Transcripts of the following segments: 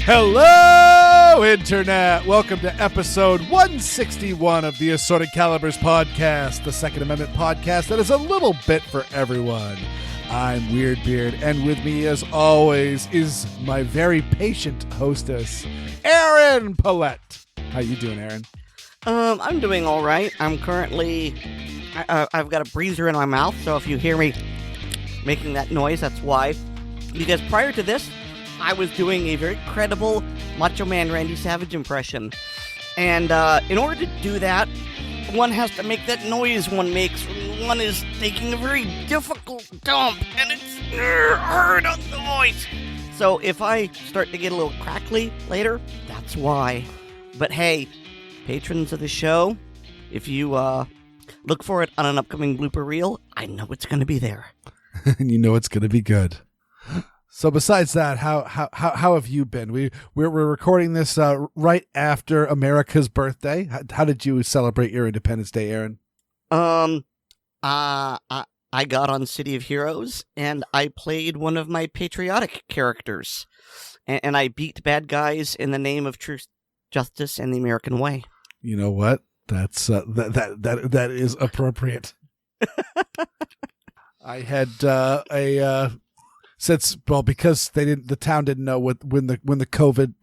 Hello, Internet! Welcome to episode 161 of the Assorted Calibers Podcast, the Second Amendment podcast that is a little bit for everyone. I'm Weer'd, and with me, as always, is my very patient hostess, Aaron Paulette. How you doing, Aaron? I'm doing all right. I'm currently... I've got a breezer in my mouth, so if you hear me making that noise, that's why. Because prior to this, I was doing a very credible Macho Man Randy Savage impression. And in order to do that, one has to make that noise one makes when one is taking a very difficult dump, and it's hard on the voice. So if I start to get a little crackly later, that's why. But hey, patrons of the show, if you look for it on an upcoming blooper reel, I know it's going to be there. And you know it's going to be good. So besides that, how have you been? We're recording this right after America's birthday. How did you celebrate your Independence Day, Aaron? I got on City of Heroes and I played one of my patriotic characters, and I beat bad guys in the name of truth, justice, and the American way. You know what? That's that is appropriate. I had because the town didn't know when the COVID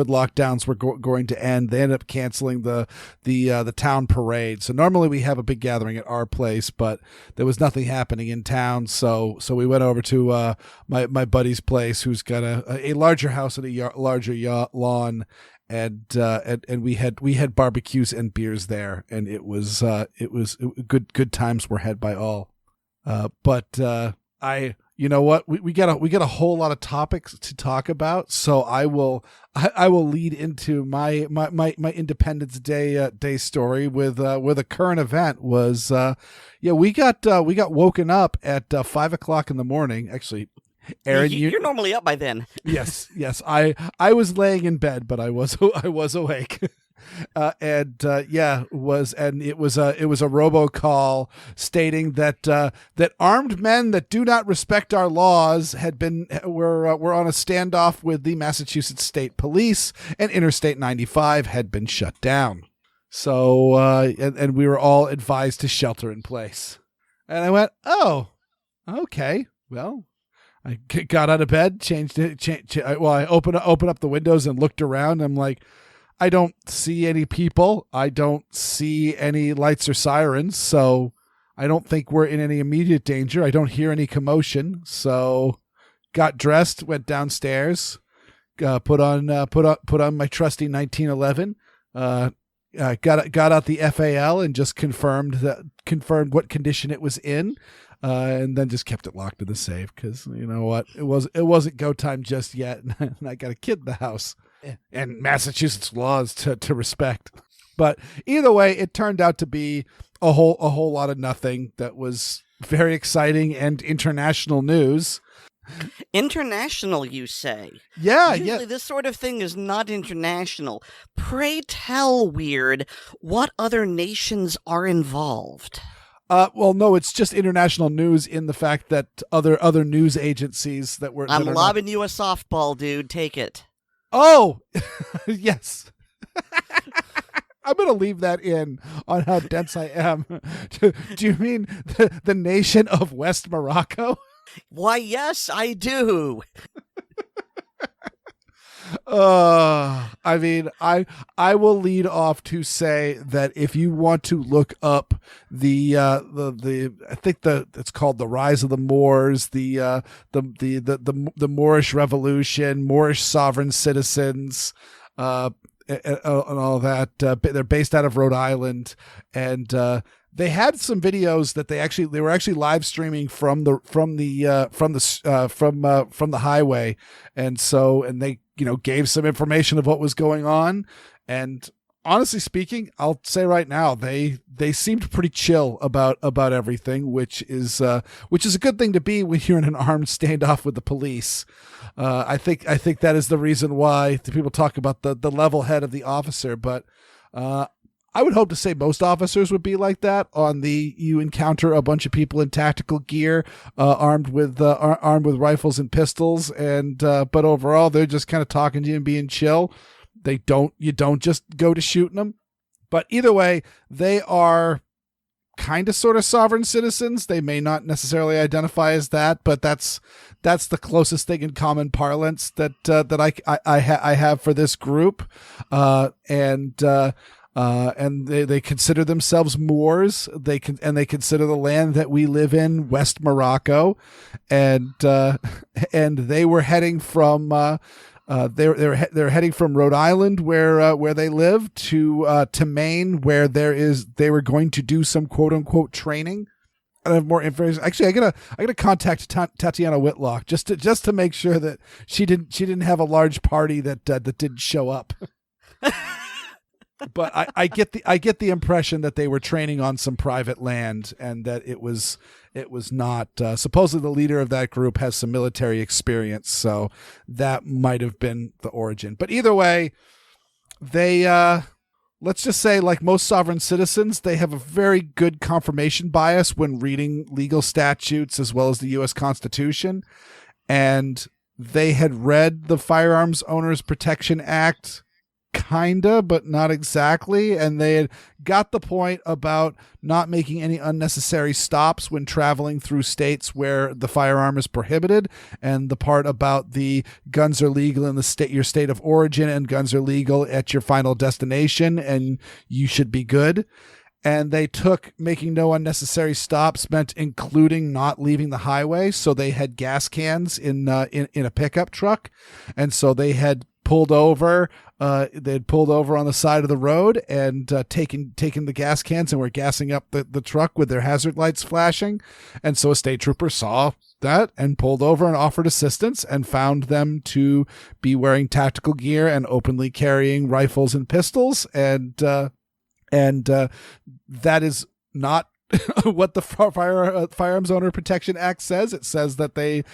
lockdowns were going to end, they ended up canceling the town parade. So normally we have a big gathering at our place, but there was nothing happening in town. So we went over to my buddy's place, who's got a larger house and a larger lawn, and we had barbecues and beers there, and it was good times were had by all. You know what? We got a whole lot of topics to talk about, so I will lead into my Independence Day story with a current event. Was we got woken up at 5 o'clock in the morning. Actually, Aaron, you're normally up by then. Yes. I was laying in bed, but I was awake. It was a robocall stating that armed men that do not respect our laws were on a standoff with the Massachusetts State Police, and Interstate 95 had been shut down. So and we were all advised to shelter in place. And I went, oh, okay, well. I got out of bed, I opened up the windows and looked around. I'm like, I don't see any people. I don't see any lights or sirens, so I don't think we're in any immediate danger. I don't hear any commotion. So got dressed, went downstairs, put on my trusty 1911, got out the FAL and just confirmed what condition it was in. And then just kept it locked in the safe because you know what, it wasn't go time just yet, and I got a kid in the house and Massachusetts laws to respect. But either way, it turned out to be a whole lot of nothing. That was very exciting and international news. International, you say? Yeah, Usually this sort of thing is not international. Pray tell, Weer'd, what other nations are involved? Well, no, it's just international news in the fact that other news agencies that were... I'm lobbing you a softball, dude. Take it. Oh, yes. I'm going to leave that in on how dense I am. Do you mean the nation of West Morocco? Why, yes, I do. I mean, I will lead off to say that if you want to look up the I think it's called The Rise of the Moors, the Moorish Revolution, Moorish sovereign citizens, and all that. They're based out of Rhode Island, and they had some videos that they were actually live streaming from the highway, and they gave some information of what was going on, and honestly speaking, I'll say right now, they seemed pretty chill about everything, which is a good thing to be when you're in an armed standoff with the police. I think that is the reason why the people talk about the level head of the officer, but I would hope to say most officers would be like that. You encounter a bunch of people in tactical gear, armed with rifles and pistols, and but overall they're just kind of talking to you and being chill. You don't just go to shooting them. But either way, they are kind of sort of sovereign citizens. They may not necessarily identify as that, but that's the closest thing in common parlance that I have for this group. And they consider themselves Moors. They consider the land that we live in West Morocco, and they were heading from they're heading from Rhode Island, where they live, to Maine, where they were going to do some quote unquote training. I have more information. Actually, I gotta contact Tatiana Whitlock just to make sure that she didn't have a large party that didn't show up. But I get the impression that they were training on some private land, and that it was not. Supposedly, the leader of that group has some military experience, so that might have been the origin. But either way, they let's just say, like most sovereign citizens, they have a very good confirmation bias when reading legal statutes as well as the U.S. Constitution, and they had read the Firearms Owners Protection Act. Kinda, but not exactly. And they had got the point about not making any unnecessary stops when traveling through states where the firearm is prohibited, and the part about the guns are legal in your state of origin, and guns are legal at your final destination, and you should be good. And they took making no unnecessary stops meant including not leaving the highway. So they had gas cans in a pickup truck, and so they had pulled over. They'd pulled over on the side of the road and taken the gas cans and were gassing up the truck with their hazard lights flashing. And so a state trooper saw that and pulled over and offered assistance, and found them to be wearing tactical gear and openly carrying rifles and pistols. And that is not what the Firearms Owner Protection Act says. It says that they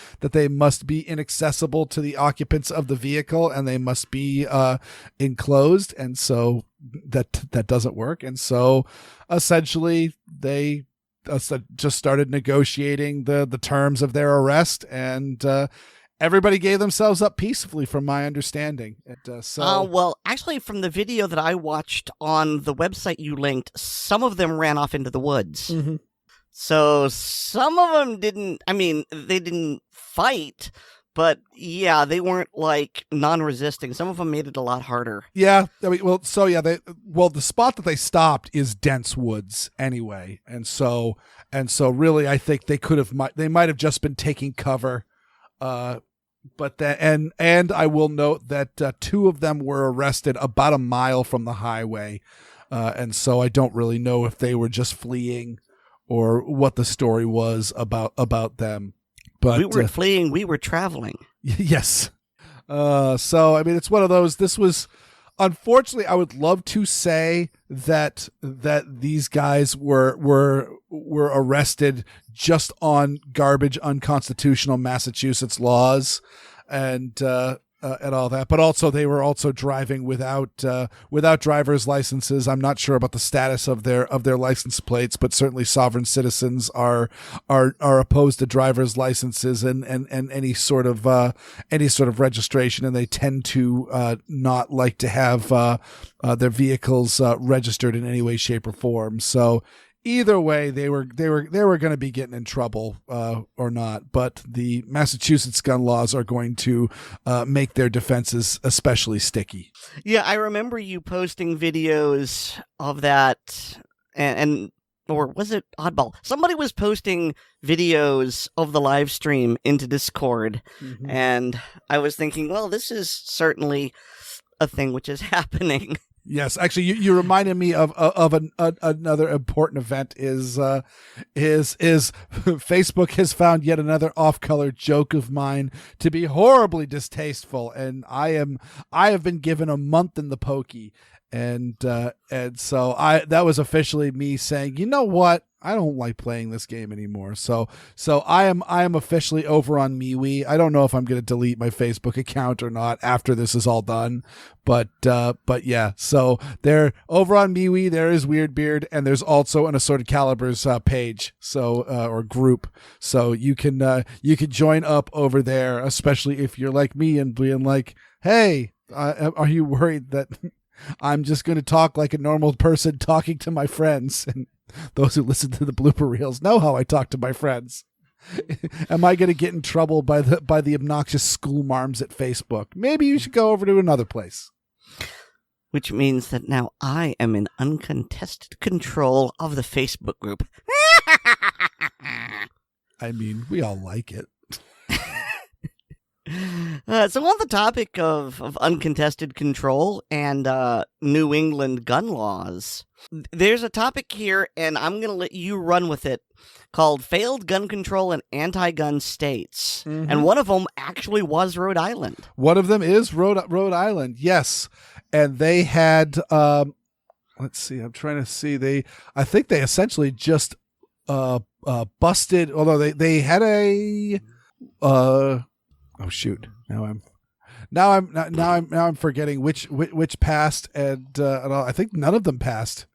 must be inaccessible to the occupants of the vehicle, and they must be enclosed, and so that doesn't work. And so essentially they just started negotiating the terms of their arrest, and everybody gave themselves up peacefully, from my understanding. Well, actually, from the video that I watched on the website you linked, some of them ran off into the woods. Mm-hmm. So some of them didn't. I mean, they didn't fight, but yeah, they weren't like non-resisting. Some of them made it a lot harder. Yeah, I mean, the spot that they stopped is dense woods anyway, and so really, I think they might have just been taking cover. But and I will note that 2 of them were arrested about a mile from the highway, and so I don't really know if they were just fleeing or what the story was about them. But we weren't fleeing; we were traveling. Yes. So I mean, it's one of those. This was, unfortunately, I would love to say that these guys were arrested just on garbage, unconstitutional Massachusetts laws, and all that. But also, they were also driving without driver's licenses. I'm not sure about the status of their license plates, but certainly sovereign citizens are opposed to driver's licenses and any sort of registration, and they tend to not like to have their vehicles registered in any way, shape, or form. So either way, they were going to be getting in trouble or not. But the Massachusetts gun laws are going to make their defenses especially sticky. Yeah, I remember you posting videos of that, and or was it Oddball? Somebody was posting videos of the live stream into Discord, mm-hmm. and I was thinking, well, this is certainly a thing which is happening. Yes, actually, you reminded me of another important event. Is Facebook has found yet another off-color joke of mine to be horribly distasteful, and I have been given a month in the pokey, And so that was officially me saying, you know what? I don't like playing this game anymore. So I am officially over on MeWe. I don't know if I'm going to delete my Facebook account or not after this is all done. But yeah, so they're over on MeWe. There is Weird, and there's also an Assorted Calibers page, or group. So you can join up over there, especially if you're like me and being like, hey, are you worried that I'm just going to talk like a normal person talking to my friends? And those who listen to the blooper reels know how I talk to my friends. Am I going to get in trouble by the obnoxious school marms at Facebook? Maybe you should go over to another place. Which means that now I am in uncontested control of the Facebook group. I mean, we all like it. So on the topic of uncontested control and New England gun laws, there's a topic here, and I'm going to let you run with it, called Failed Gun Control in Anti-Gun States. Mm-hmm. And one of them actually was Rhode Island. One of them is Rhode Island, yes. And they had, let's see, I'm trying to see, I think they essentially just busted, although they had a... oh shoot! Now I'm forgetting which passed, and I think none of them passed.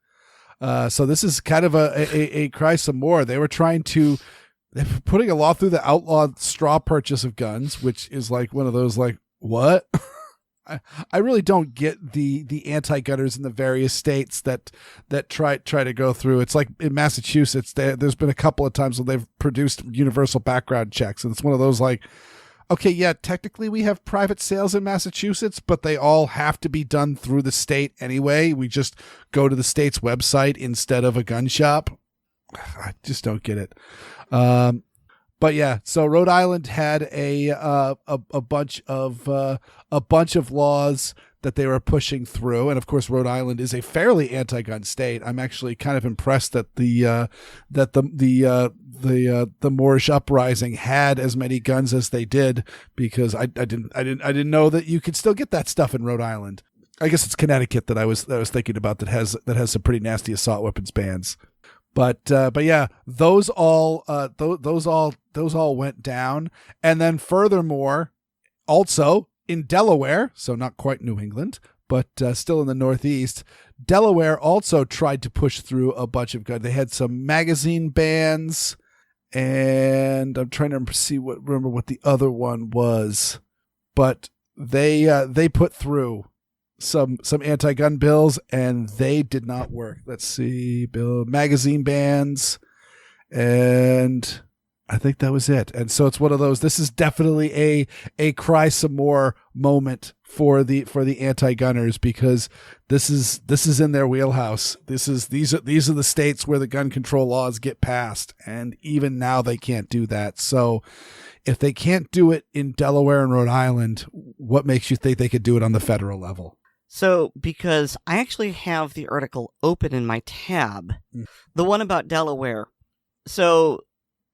So this is kind of a cry some more. They're putting a law through the outlawed straw purchase of guns, which is like one of those like what? I really don't get the anti-gunners in the various states that try to go through. It's like in Massachusetts, there's been a couple of times when they've produced universal background checks, and it's one of those like, okay, yeah, technically we have private sales in Massachusetts, but they all have to be done through the state anyway. We just go to the state's website instead of a gun shop. I just don't get it. But yeah, so Rhode Island had a bunch of laws that they were pushing through, and of course, Rhode Island is a fairly anti-gun state. I'm actually kind of impressed that the Moorish uprising had as many guns as they did, because I didn't know that you could still get that stuff in Rhode Island. I guess it's Connecticut that I was thinking about that has some pretty nasty assault weapons bans. But yeah, those all went down, and then furthermore, also in Delaware, so not quite New England, but still in the Northeast, Delaware also tried to push through a bunch of guns. They had some magazine bans, and I'm trying to remember what the other one was, but they put through some anti-gun bills, and they did not work. Let's see, magazine bans, and I think that was it. And so it's one of those, this is definitely a cry some more moment for the anti-gunners, because this is in their wheelhouse. These are the states where the gun control laws get passed, and even now they can't do that. So if they can't do it in Delaware and Rhode Island, what makes you think they could do it on the federal level? So, because I actually have the article open in my tab, the one about Delaware. So,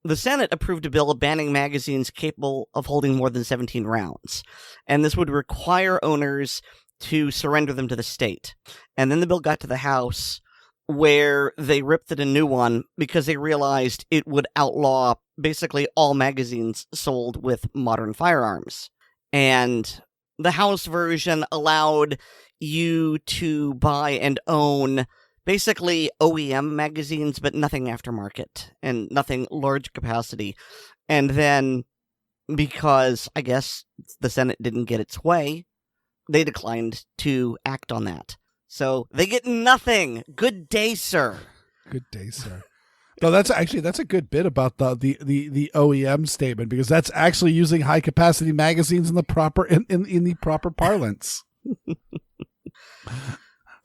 the Senate approved a bill banning magazines capable of holding more than 17 rounds, and this would require owners to surrender them to the state. And then the bill got to the House, where they ripped it a new one because they realized it would outlaw basically all magazines sold with modern firearms. And the House version allowed you to buy and own basically OEM magazines, but nothing aftermarket and nothing large capacity. And then, because I guess the Senate didn't get its way, they declined to act on that. So they get nothing. Good day, sir. Good day, sir. No, that's a good bit about the OEM statement, because that's actually using high capacity magazines in the proper in the proper parlance.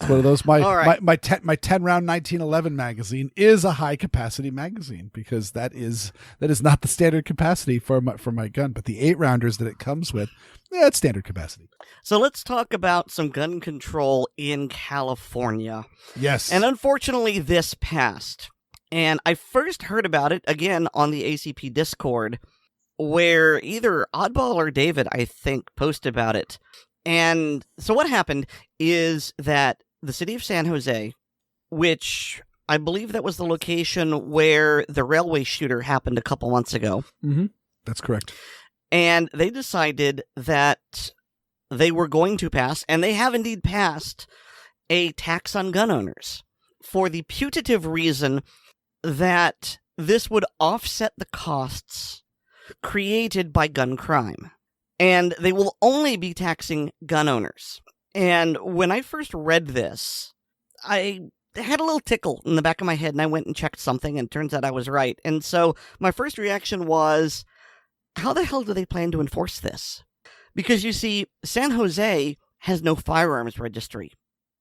It's one of those. My 10 round 1911 magazine is a high capacity magazine, because that is not the standard capacity for my gun, but the 8 rounders that it comes with, yeah, it's standard capacity. So let's talk about some gun control in California. Yes, and unfortunately, this passed. And I first heard about it, again, on the ACP Discord, where either Oddball or David, I think, posted about it. And so what happened is that the city of San Jose, which I believe that was the location where the railway shooter happened a couple months ago. Mm-hmm. That's correct. And they decided that they were going to pass, and they have indeed passed, a tax on gun owners for the putative reason that this would offset the costs created by gun crime. And they will only be taxing gun owners. And when I first read this, I had a little tickle in the back of my head, and I went and checked something, and it turns out I was right. And so my first reaction was, how the hell do they plan to enforce this? Because you see, San Jose has no firearms registry.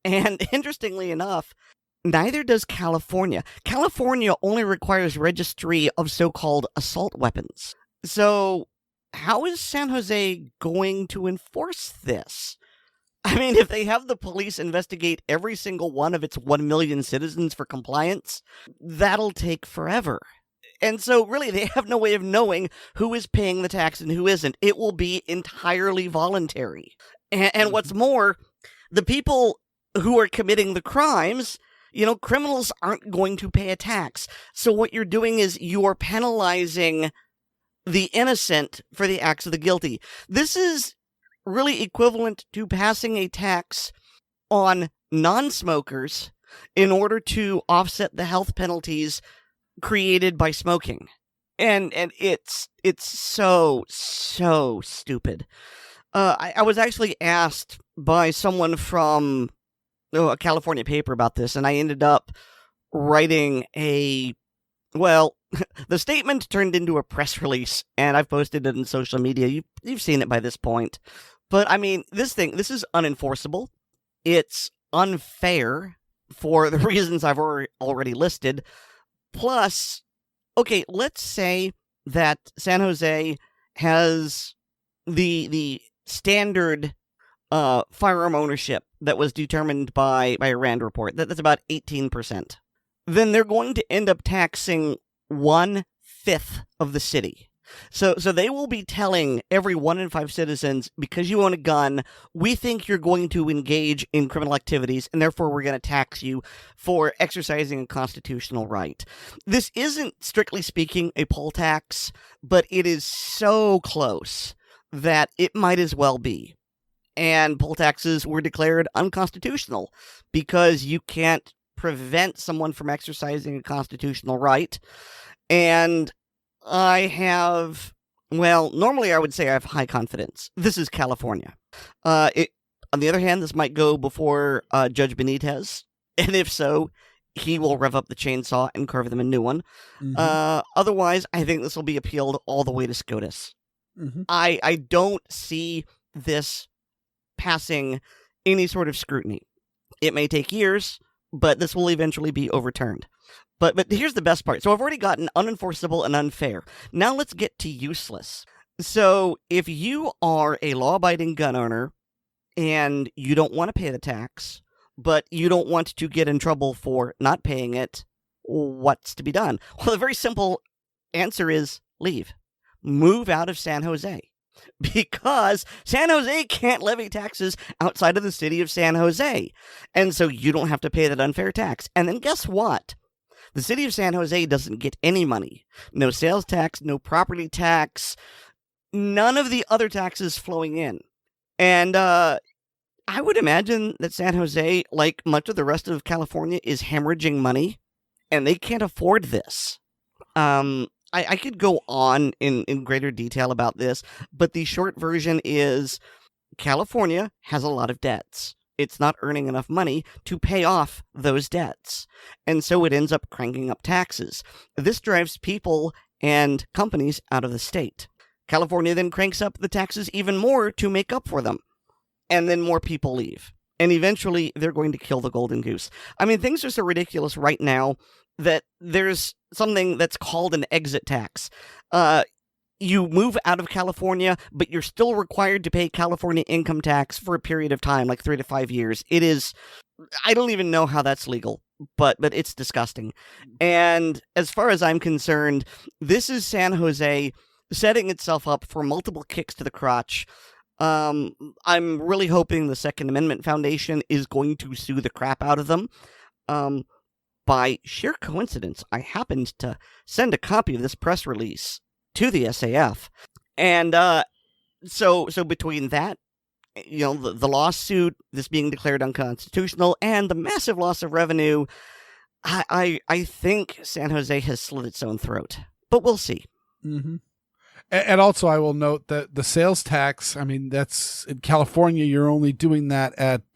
And interestingly enough, neither does California. California only requires registry of so-called assault weapons. So how is San Jose going to enforce this? I mean, if they have the police investigate every single one of its 1 million citizens for compliance, that'll take forever. And so, really, they have no way of knowing who is paying the tax and who isn't. It will be entirely voluntary. And what's more, the people who are committing the crimes, criminals aren't going to pay a tax. So what you're doing is you are penalizing the innocent for the acts of the guilty. This is really equivalent to passing a tax on non-smokers in order to offset the health penalties created by smoking. And it's so stupid. I was actually asked by someone from a California paper about this, and I ended up writing the statement turned into a press release, and I've posted it on social media. You've seen it by this point. But, I mean, this is unenforceable. It's unfair for the reasons I've already listed. Plus, okay, let's say that San Jose has the standard firearm ownership that was determined by a RAND report. That's about 18%. Then they're going to end up taxing 1/5 of the city. So they will be telling every 1 in 5 citizens, because you own a gun, we think you're going to engage in criminal activities, and therefore we're going to tax you for exercising a constitutional right. This isn't, strictly speaking, a poll tax, but it is so close that it might as well be. And poll taxes were declared unconstitutional because you can't prevent someone from exercising a constitutional right. And normally I would say I have high confidence. This is California. On the other hand, this might go before Judge Benitez, and if so, he will rev up the chainsaw and carve them a new one. Mm-hmm. Otherwise, I think this will be appealed all the way to SCOTUS. Mm-hmm. I don't see this passing any sort of scrutiny. It may take years, but this will eventually be overturned. But here's the best part. So I've already gotten unenforceable and unfair. Now let's get to useless. So if you are a law-abiding gun owner and you don't want to pay the tax, but you don't want to get in trouble for not paying it, what's to be done? Well, the very simple answer is leave. Move out of San Jose. Because San Jose can't levy taxes outside of the city of San Jose. And so you don't have to pay that unfair tax. And then guess what? The city of San Jose doesn't get any money. No sales tax, no property tax, none of the other taxes flowing in. And I would imagine that San Jose, like much of the rest of California, is hemorrhaging money, and they can't afford this. I could go on in greater detail about this, but the short version is California has a lot of debts. It's not earning enough money to pay off those debts. And so it ends up cranking up taxes. This drives people and companies out of the state. California then cranks up the taxes even more to make up for them. And then more people leave. And eventually they're going to kill the golden goose. I mean, things are so ridiculous right now that there's something that's called an exit tax. You move out of California, but you're still required to pay California income tax for a period of time, like 3 to 5 years. It is, I don't even know how that's legal, but it's disgusting. And as far as I'm concerned, this is San Jose setting itself up for multiple kicks to the crotch. I'm really hoping the Second Amendment Foundation is going to sue the crap out of them. By sheer coincidence, I happened to send a copy of this press release to the SAF. And so between that, the lawsuit, this being declared unconstitutional, and the massive loss of revenue, I think San Jose has slit its own throat. But we'll see. Mm-hmm. And also, I will note that the sales tax, I mean, that's in California, you're only doing that at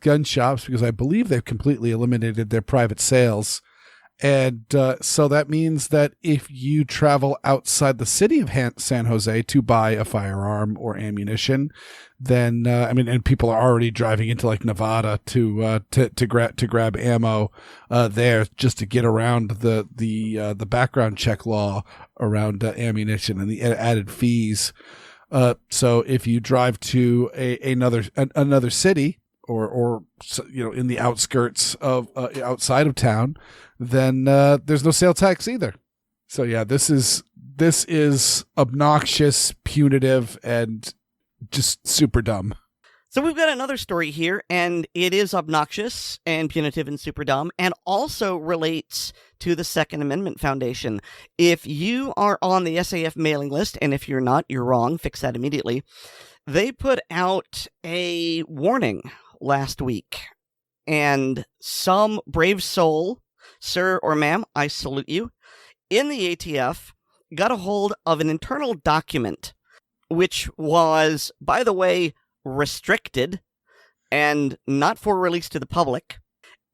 gun shops, because I believe they've completely eliminated their private sales. And so that means that if you travel outside the city of San Jose to buy a firearm or ammunition, then and people are already driving into like Nevada to grab ammo there just to get around the background check law around ammunition and the added fees. So if you drive to another city or in the outskirts of outside of town, then there's no sale tax either. So yeah, this is obnoxious, punitive, and just super dumb. So we've got another story here, and it is obnoxious and punitive and super dumb, and also relates to the Second Amendment Foundation. If you are on the SAF mailing list, and if you're not, you're wrong, fix that immediately. They put out a warning last week, and some brave soul, sir or ma'am, I salute you, in the ATF got a hold of an internal document, which was, by the way, restricted and not for release to the public.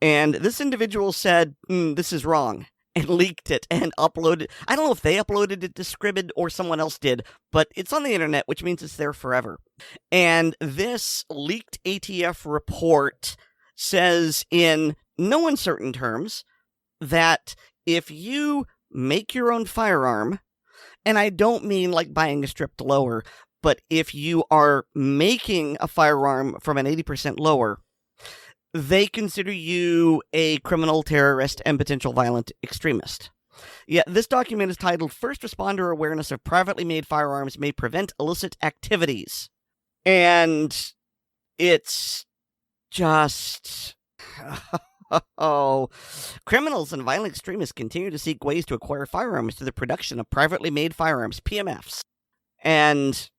And this individual said, this is wrong, and leaked it and uploaded. I don't know if they uploaded it to Describing or someone else did, but it's on the internet, which means it's there forever. And this leaked ATF report says in no uncertain terms that if you make your own firearm, and I don't mean like buying a stripped lower, but if you are making a firearm from an 80% lower, they consider you a criminal, terrorist, and potential violent extremist. Yeah, this document is titled First Responder Awareness of Privately Made Firearms May Prevent Illicit Activities. And it's just... Oh, criminals and violent extremists continue to seek ways to acquire firearms through the production of privately made firearms, PMFs. And,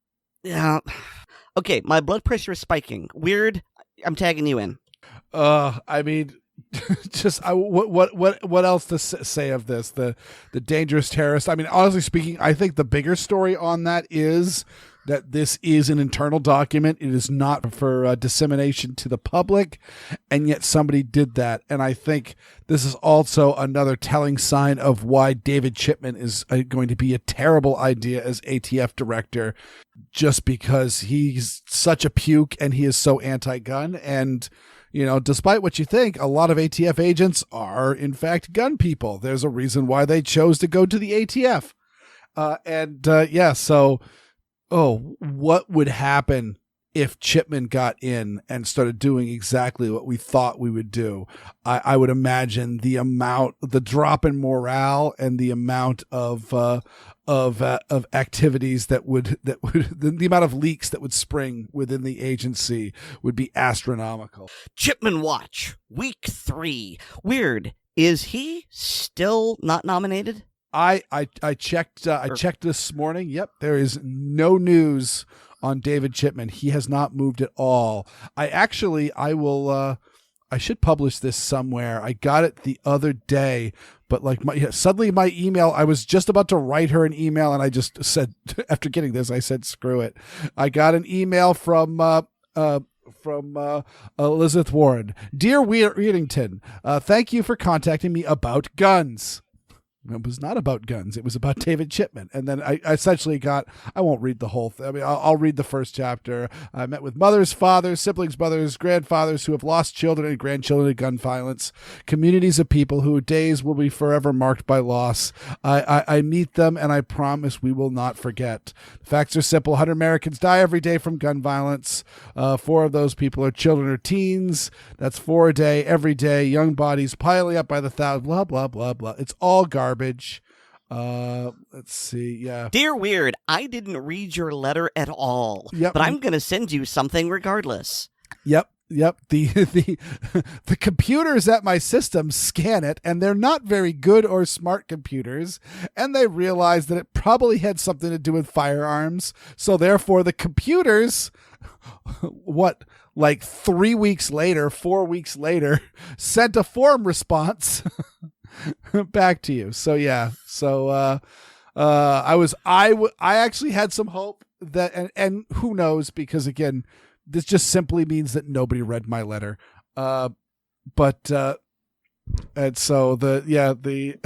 okay, my blood pressure is spiking. Weer'd, I'm tagging you in. I mean, just what else to say of this? The dangerous terrorist. I mean, honestly speaking, I think the bigger story on that is that this is an internal document. It is not for dissemination to the public, and yet somebody did that. And I think this is also another telling sign of why David Chipman is going to be a terrible idea as ATF director, just because he's such a puke and he is so anti-gun. And despite what you think, a lot of ATF agents are, in fact, gun people. There's a reason why they chose to go to the ATF. So, what would happen if Chipman got in and started doing exactly what we thought we would do? I would imagine the drop in morale and the amount of activities the amount of leaks that would spring within the agency would be astronomical. Chipman Watch, Week 3. Weer'd, is he still not nominated? I checked this morning. Yep, there is no news on David Chipman. He has not moved at all. I should publish this somewhere. I got it the other day, but suddenly my email, I was just about to write her an email, and I just said, after getting this, I said, screw it. I got an email from Elizabeth Warren. Dear Weedington, thank you for contacting me about guns. It was not about guns. It was about David Chipman. And then I essentially I won't read the whole thing. I mean, I'll read the first chapter. I met with mothers, fathers, siblings, brothers, grandfathers who have lost children and grandchildren to gun violence, communities of people whose days will be forever marked by loss. I meet them, and I promise we will not forget. The facts are simple. 100 Americans die every day from gun violence. 4 of those people are children or teens. That's 4 a day, every day. Young bodies piling up by the thousands, blah, blah, blah, blah. It's all garbage. Let's see. Yeah. Dear Weer'd, I didn't read your letter at all, but I'm going to send you something regardless. Yep. The computers at my system scan it, and they're not very good or smart computers, and they realize that it probably had something to do with firearms. So therefore, the computers, like 3 weeks later, 4 weeks later, sent a form response back to you. So yeah. So I actually had some hope that, and who knows, because again, this just simply means that nobody read my letter. And so the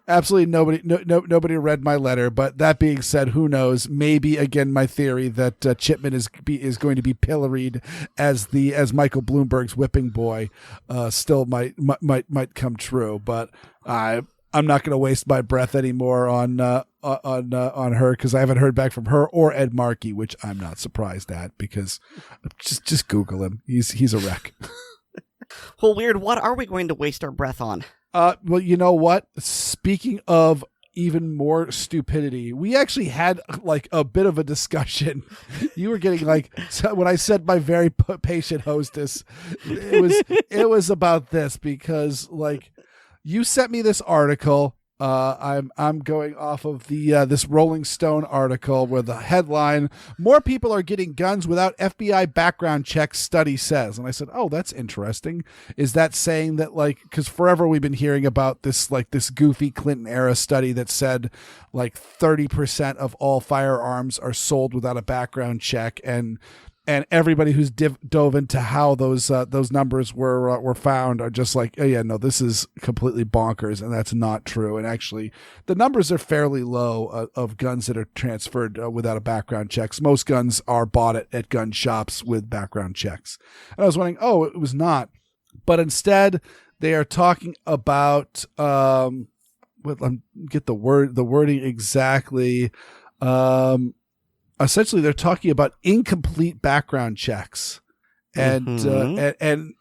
absolutely nobody read my letter. But that being said, who knows? Maybe again, my theory that Chipman is going to be pilloried as Michael Bloomberg's whipping boy still might come true. But I'm not going to waste my breath anymore on her, because I haven't heard back from her or Ed Markey, which I'm not surprised at, because just Google him. He's a wreck. Well, Weer'd, what are we going to waste our breath on? Well, you know what? Speaking of even more stupidity, we actually had like a bit of a discussion. You were getting when I said my very patient hostess, it was about this, because you sent me this article. I'm going off of this Rolling Stone article where the headline, "More people are getting guns without FBI background checks, study says." And I said, oh, that's interesting. Is that saying that because forever we've been hearing about this goofy Clinton era study that said 30% of all firearms are sold without a background check, and everybody who's dove into how those numbers were found are just like, oh yeah, no, this is completely bonkers, and that's not true. And actually, the numbers are fairly low of guns that are transferred without a background checks. Most guns are bought at gun shops with background checks. And I was wondering, oh, it was not, but instead they are talking about get the wording exactly. Essentially, they're talking about incomplete background checks, and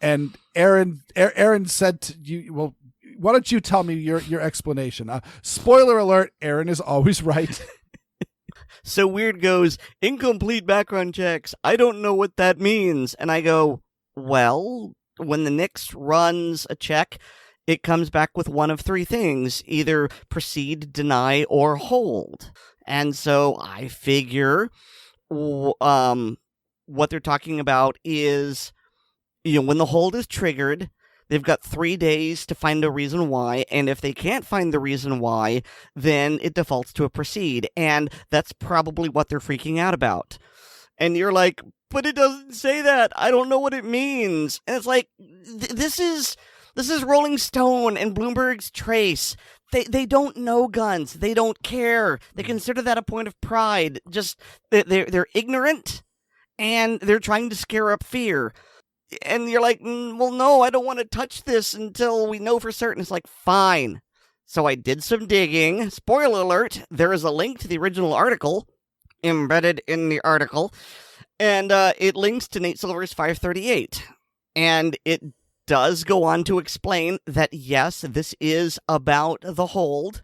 and Aaron said to you, well, why don't you tell me your explanation? Spoiler alert: Aaron is always right. So Weer'd goes, incomplete background checks. I don't know what that means, and I go, well, when the NICS runs a check, it comes back with one of three things: either proceed, deny, or hold. And so I figure what they're talking about is, when the hold is triggered, they've got 3 days to find a reason why. And if they can't find the reason why, then it defaults to a proceed. And that's probably what they're freaking out about. And you're like, but it doesn't say that. I don't know what it means. And it's like, this is Rolling Stone and Bloomberg's Trace. They don't know guns. They don't care. They consider that a point of pride. Just they're ignorant, and they're trying to scare up fear. And you're like, well, no, I don't want to touch this until we know for certain. It's like, fine. So I did some digging. Spoiler alert, there is a link to the original article embedded in the article, and it links to Nate Silver's 538. And it does go on to explain that, yes, this is about the hold.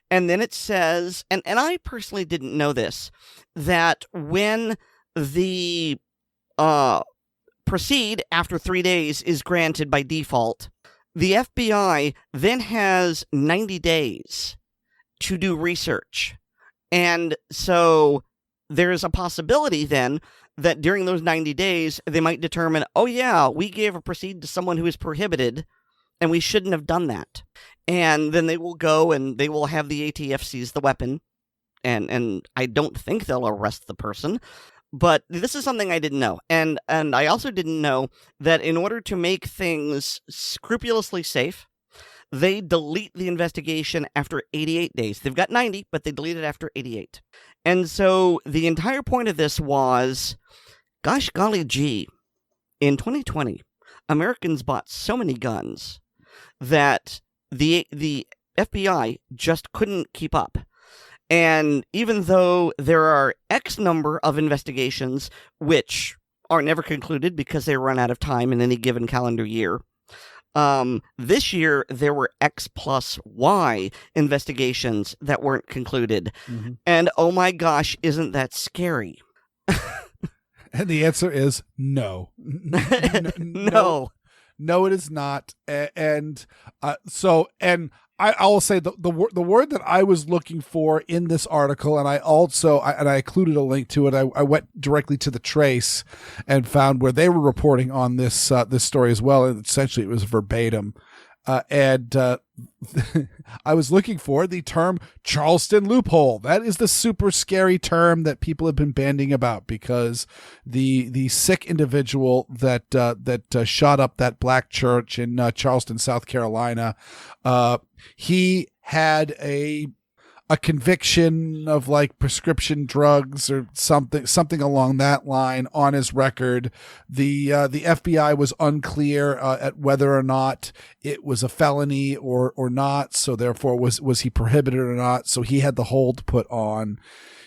And then it says, and I personally didn't know this, that when the proceed after 3 days is granted by default, the FBI then has 90 days to do research. And so there's a possibility then that during those 90 days, they might determine, oh yeah, we gave a proceed to someone who is prohibited, and we shouldn't have done that. And then they will go and they will have the ATF seize the weapon, and I don't think they'll arrest the person. But this is something I didn't know. And I also didn't know that in order to make things scrupulously safe, they delete the investigation after 88 days. They've got 90, but they delete it after 88. And so the entire point of this was, gosh golly gee, in 2020, Americans bought so many guns that the FBI just couldn't keep up. And even though there are X number of investigations which are never concluded because they run out of time in any given calendar year, This year, there were X plus Y investigations that weren't concluded. Mm-hmm. And oh my gosh, isn't that scary? And the answer is no. No. No, it is not. And I will say the word that I was looking for in this article, and I included a link to it. I went directly to the trace and found where they were reporting on this story as well. And essentially, it was verbatim. I was looking for the term Charleston loophole. That is the super scary term that people have been banding about, because the sick individual that shot up that black church in Charleston, South Carolina, he had a conviction of like prescription drugs or something along that line on his record. The FBI was unclear at whether or not it was a felony or not. So therefore was he prohibited or not? So he had the hold put on.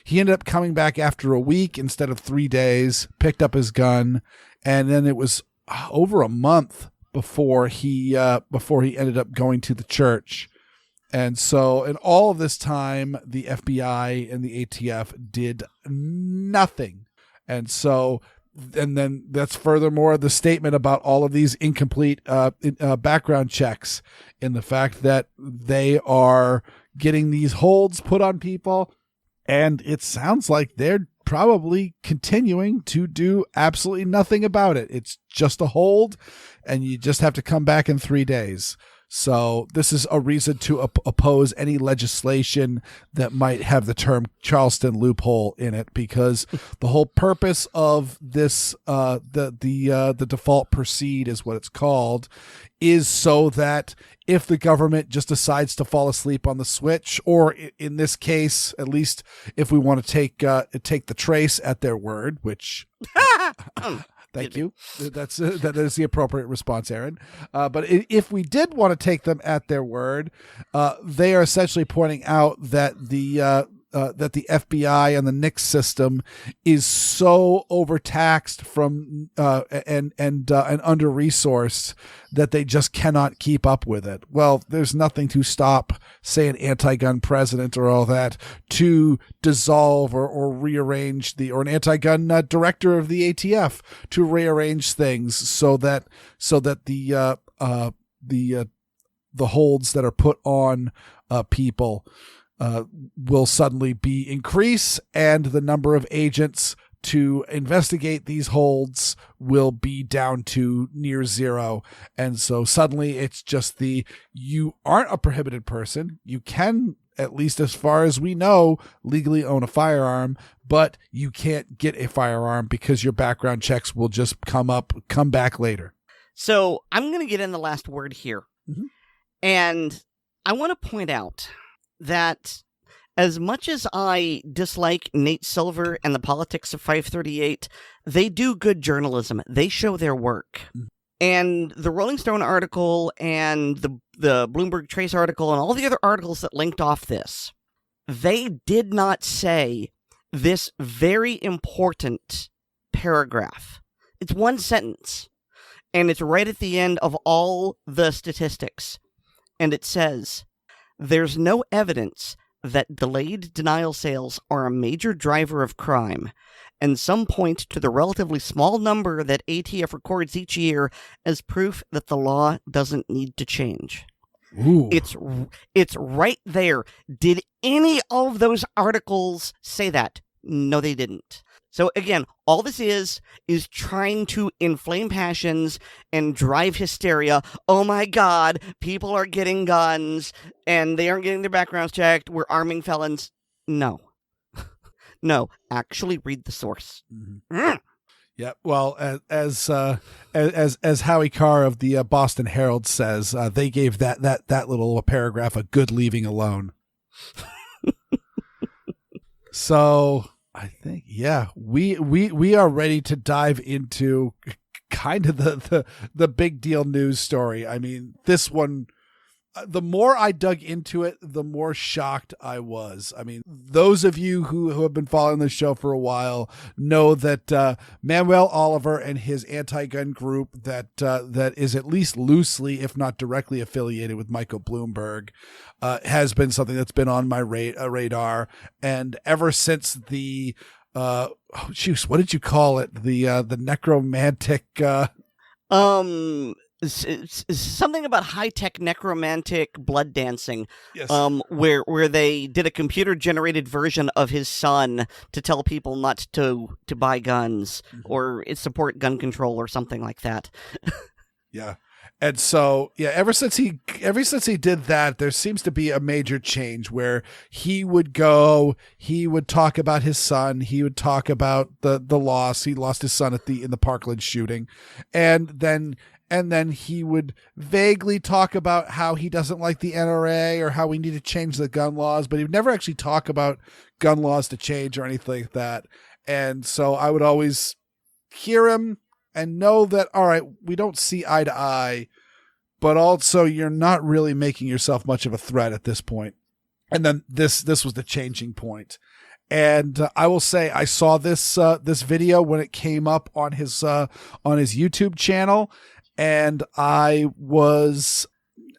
He ended up coming back after a week instead of 3 days, picked up his gun, and then it was over a month before he ended up going to the church. And so in all of this time, the FBI and the ATF did nothing. And then that's furthermore the statement about all of these incomplete background checks, in the fact that they are getting these holds put on people. And it sounds like they're probably continuing to do absolutely nothing about it. It's just a hold, and you just have to come back in 3 days. So this is a reason to oppose any legislation that might have the term Charleston loophole in it, because the whole purpose of this, the default proceed is what it's called, is so that if the government just decides to fall asleep on the switch, or in this case, at least if we want to take the trace at their word, which thank you. That is the appropriate response, Aaron. But if we did want to take them at their word, they are essentially pointing out that the FBI and the NICS system is so overtaxed and under-resourced that they just cannot keep up with it. Well, there's nothing to stop, say, an anti-gun president or all that to dissolve or rearrange or an anti-gun director of the ATF to rearrange things so that the holds that are put on people will suddenly be increase, and the number of agents to investigate these holds will be down to near zero. And so suddenly it's just you aren't a prohibited person. You can, at least as far as we know, legally own a firearm, but you can't get a firearm because your background checks will just come back later. So I'm going to get in the last word here. Mm-hmm. And I want to point out that as much as I dislike Nate Silver and the politics of 538, they do good journalism. They show their work. Mm-hmm. And the Rolling Stone article and the Bloomberg Trace article and all the other articles that linked off this, they did not say this very important paragraph. It's one sentence, and it's right at the end of all the statistics. And it says, there's no evidence that delayed denial sales are a major driver of crime, and some point to the relatively small number that ATF records each year as proof that the law doesn't need to change. Ooh. It's right there. Did any of those articles say that? No, they didn't. So again, all this is trying to inflame passions and drive hysteria. Oh my God, people are getting guns and they aren't getting their backgrounds checked. We're arming felons. No. No, actually read the source. Mm-hmm. Mm. Yeah, well, as Howie Carr of the Boston Herald says, they gave that little paragraph a good leaving alone. So I think, yeah, we are ready to dive into kind of the big deal news story. I mean, this one the more I dug into it, the more shocked I was. I mean, those of you who have been following the show for a while know that Manuel Oliver and his anti-gun group that is at least loosely, if not directly affiliated with Michael Bloomberg, has been something that's been on my radar. And ever since the, what did you call it? The necromantic, something about high-tech necromantic blood dancing. Yes. Where they did a computer-generated version of his son to tell people not to buy guns or support gun control or something like that. Yeah. And so, ever since he did that, there seems to be a major change where he would talk about his son, he would talk about the loss. He lost his son in the Parkland shooting. And then he would vaguely talk about how he doesn't like the NRA or how we need to change the gun laws, but he would never actually talk about gun laws to change or anything like that. And so I would always hear him and know that, all right, we don't see eye to eye, but also you're not really making yourself much of a threat at this point. And then this was the changing point. And I will say I saw this video when it came up on his YouTube channel. And it was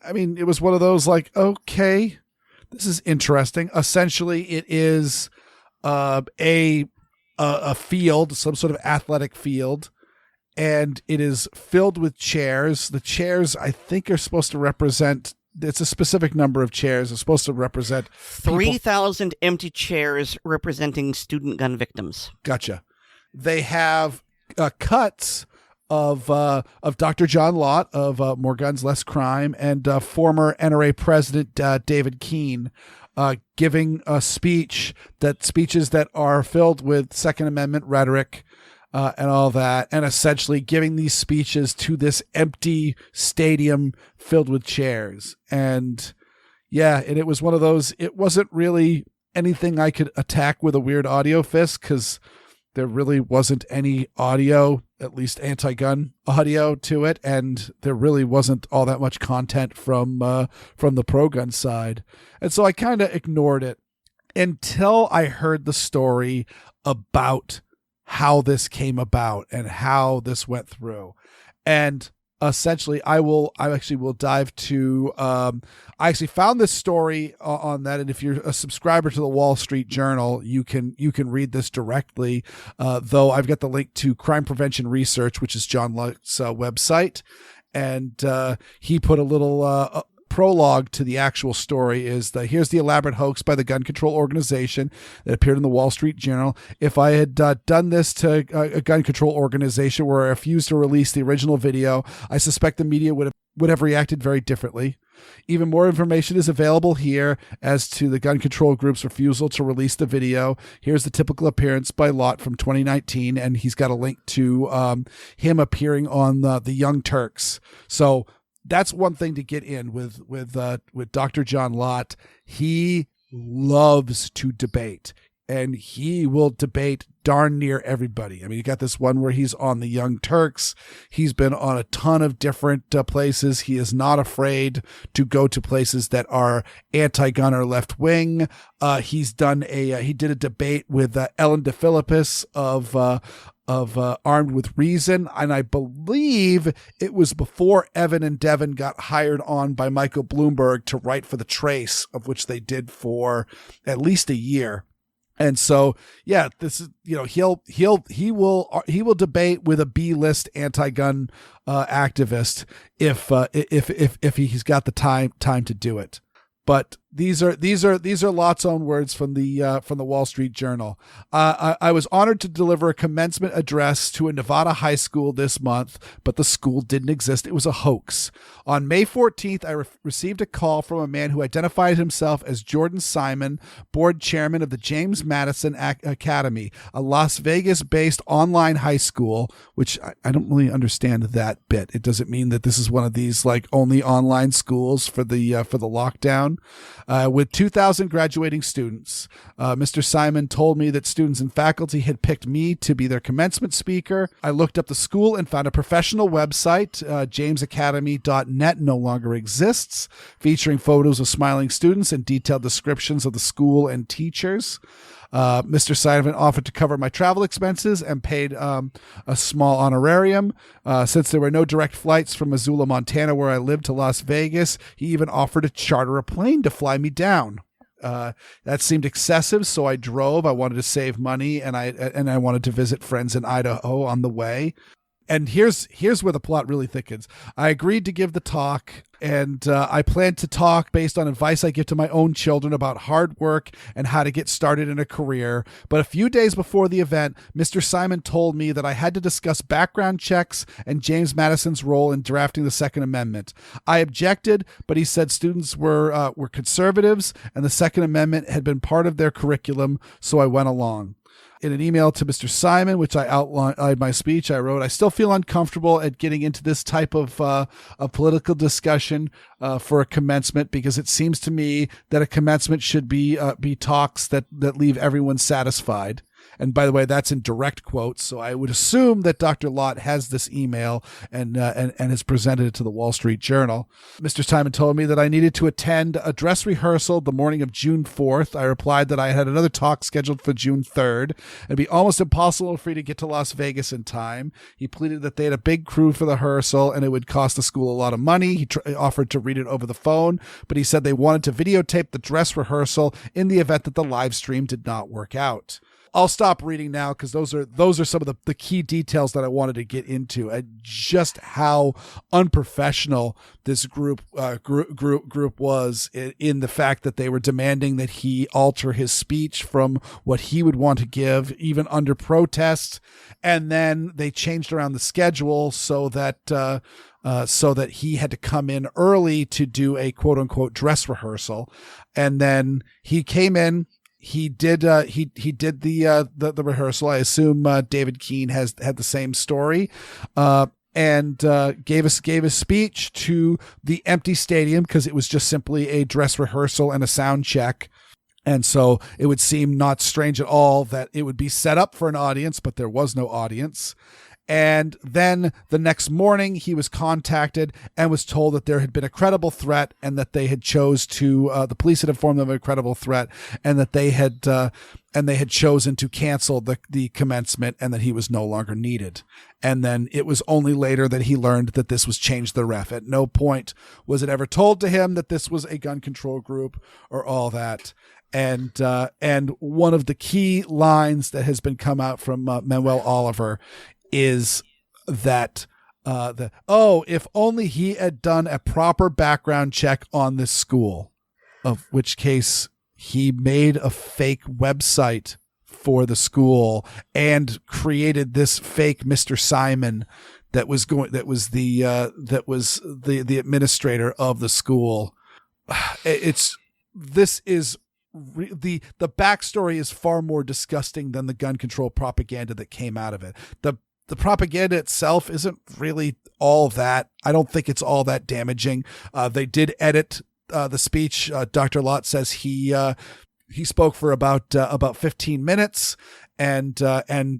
one of those like, okay, this is interesting. Essentially, it is a field, some sort of athletic field, and it is filled with chairs. The chairs, I think, are supposed to represent, it's a specific number of chairs. It's supposed to represent 3,000 empty chairs representing student gun victims. Gotcha. They have cuts of Dr. John Lott of More Guns, Less Crime, and former NRA President David Keene giving speeches that are filled with Second Amendment rhetoric and all that, and essentially giving these speeches to this empty stadium filled with chairs. And it was one of those, it wasn't really anything I could attack with a Weer'd audio fist, because there really wasn't any audio, at least anti-gun audio to it, and there really wasn't all that much content from the pro-gun side. And so I kind of ignored it until I heard the story about how this came about and how this went through. And essentially, I actually will dive to, I actually found this story on that. And if you're a subscriber to the Wall Street Journal, you can read this directly. Though I've got the link to Crime Prevention Research, which is John Lutt's website. And he put a little prologue to the actual story is that here's the elaborate hoax by the gun control organization that appeared in the Wall Street Journal. If I had done this to a gun control organization where I refused to release the original video, I suspect the media would have reacted very differently. Even more information is available here as to the gun control group's refusal to release the video. Here's the typical appearance by Lott from 2019, and he's got a link to him appearing on the Young Turks. So that's one thing to get in with Dr. John Lott. He loves to debate, and he will debate darn near everybody. I mean, you got this one where he's on the Young Turks. He's been on a ton of different places. He is not afraid to go to places that are anti-gun or left wing. He did a debate with Ellen DeFilippis of Armed with Reason, and I believe it was before Evan and Devin got hired on by Michael Bloomberg to write for The Trace, of which they did for at least a year. And so, this is, he will debate with a B-list anti-gun activist if he's got the time to do it. But these are Lott's own words from the Wall Street Journal. I was honored to deliver a commencement address to a Nevada high school this month, but the school didn't exist. It was a hoax. On May 14th, I received a call from a man who identified himself as Jordan Simon, board chairman of the James Madison Academy, a Las Vegas-based online high school, which I don't really understand that bit. It doesn't mean that this is one of these like only online schools for the lockdown. With 2,000 graduating students, Mr. Simon told me that students and faculty had picked me to be their commencement speaker. I looked up the school and found a professional website, jamesacademy.net, no longer exists, featuring photos of smiling students and detailed descriptions of the school and teachers. Mr. Simon offered to cover my travel expenses and paid a small honorarium. Since there were no direct flights from Missoula, Montana, where I lived, to Las Vegas, he even offered to charter a plane to fly me down. That seemed excessive, so I drove. I wanted to save money, and I wanted to visit friends in Idaho on the way. And here's where the plot really thickens. I agreed to give the talk, and I planned to talk based on advice I give to my own children about hard work and how to get started in a career. But a few days before the event, Mr. Simon told me that I had to discuss background checks and James Madison's role in drafting the Second Amendment. I objected, but he said students were conservatives and the Second Amendment had been part of their curriculum, so I went along. In an email to Mr. Simon, which I outlined in my speech, I wrote, I still feel uncomfortable at getting into this type of political discussion for a commencement, because it seems to me that a commencement should be talks that leave everyone satisfied. And by the way, that's in direct quotes. So I would assume that Dr. Lott has this email and has presented it to the Wall Street Journal. Mr. Simon told me that I needed to attend a dress rehearsal the morning of June 4th. I replied that I had another talk scheduled for June 3rd. It'd be almost impossible for me to get to Las Vegas in time. He pleaded that they had a big crew for the rehearsal and it would cost the school a lot of money. He offered to read it over the phone, but he said they wanted to videotape the dress rehearsal in the event that the live stream did not work out. I'll stop reading now because those are some of the key details that I wanted to get into, and just how unprofessional this group was in the fact that they were demanding that he alter his speech from what he would want to give, even under protest, and then they changed around the schedule so that he had to come in early to do a quote unquote dress rehearsal, and then he came in. He did the rehearsal. I assume David Keene had the same story, and gave a speech to the empty stadium because it was just simply a dress rehearsal and a sound check. And so it would seem not strange at all that it would be set up for an audience, but there was no audience. And then the next morning he was contacted and was told that there had been a credible threat and that they had the police had informed them of a credible threat and that they had chosen to cancel the commencement and that he was no longer needed. And then it was only later that he learned that this was Change the Ref. At no point was it ever told to him that this was a gun control group or all that. And one of the key lines that has been come out from Manuel Oliver is that if only he had done a proper background check on this school, of which case he made a fake website for the school and created this fake Mr. Simon that was the administrator of the school. The backstory is far more disgusting than the gun control propaganda that came out of it. The propaganda itself isn't really all that. I don't think it's all that damaging. They did edit the speech. Dr. Lott says he spoke for about 15 minutes, and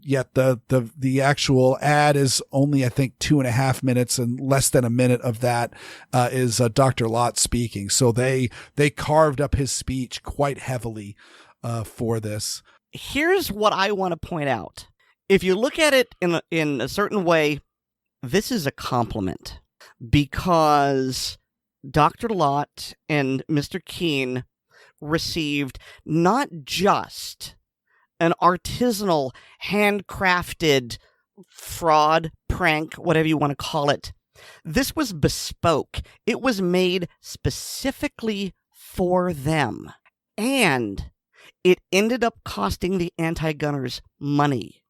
yet the actual ad is only, I think, 2.5 minutes, and less than a minute of that is Dr. Lott speaking. So they carved up his speech quite heavily for this. Here's what I want to point out. If you look at it in a certain way, this is a compliment, because Dr. Lott and Mr. Keene received not just an artisanal, handcrafted fraud, prank, whatever you want to call it. This was bespoke. It was made specifically for them. And it ended up costing the anti-gunners money.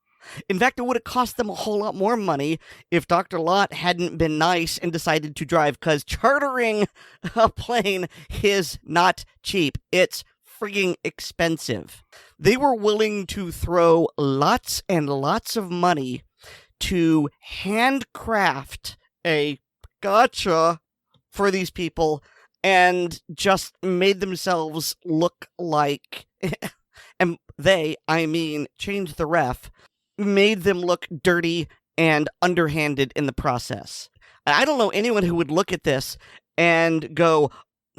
In fact, it would have cost them a whole lot more money if Dr. Lott hadn't been nice and decided to drive, because chartering a plane is not cheap. It's freaking expensive. They were willing to throw lots and lots of money to handcraft a gotcha for these people and just made themselves look like, and I mean Change the Ref, made them look dirty and underhanded in the process. I don't know anyone who would look at this and go,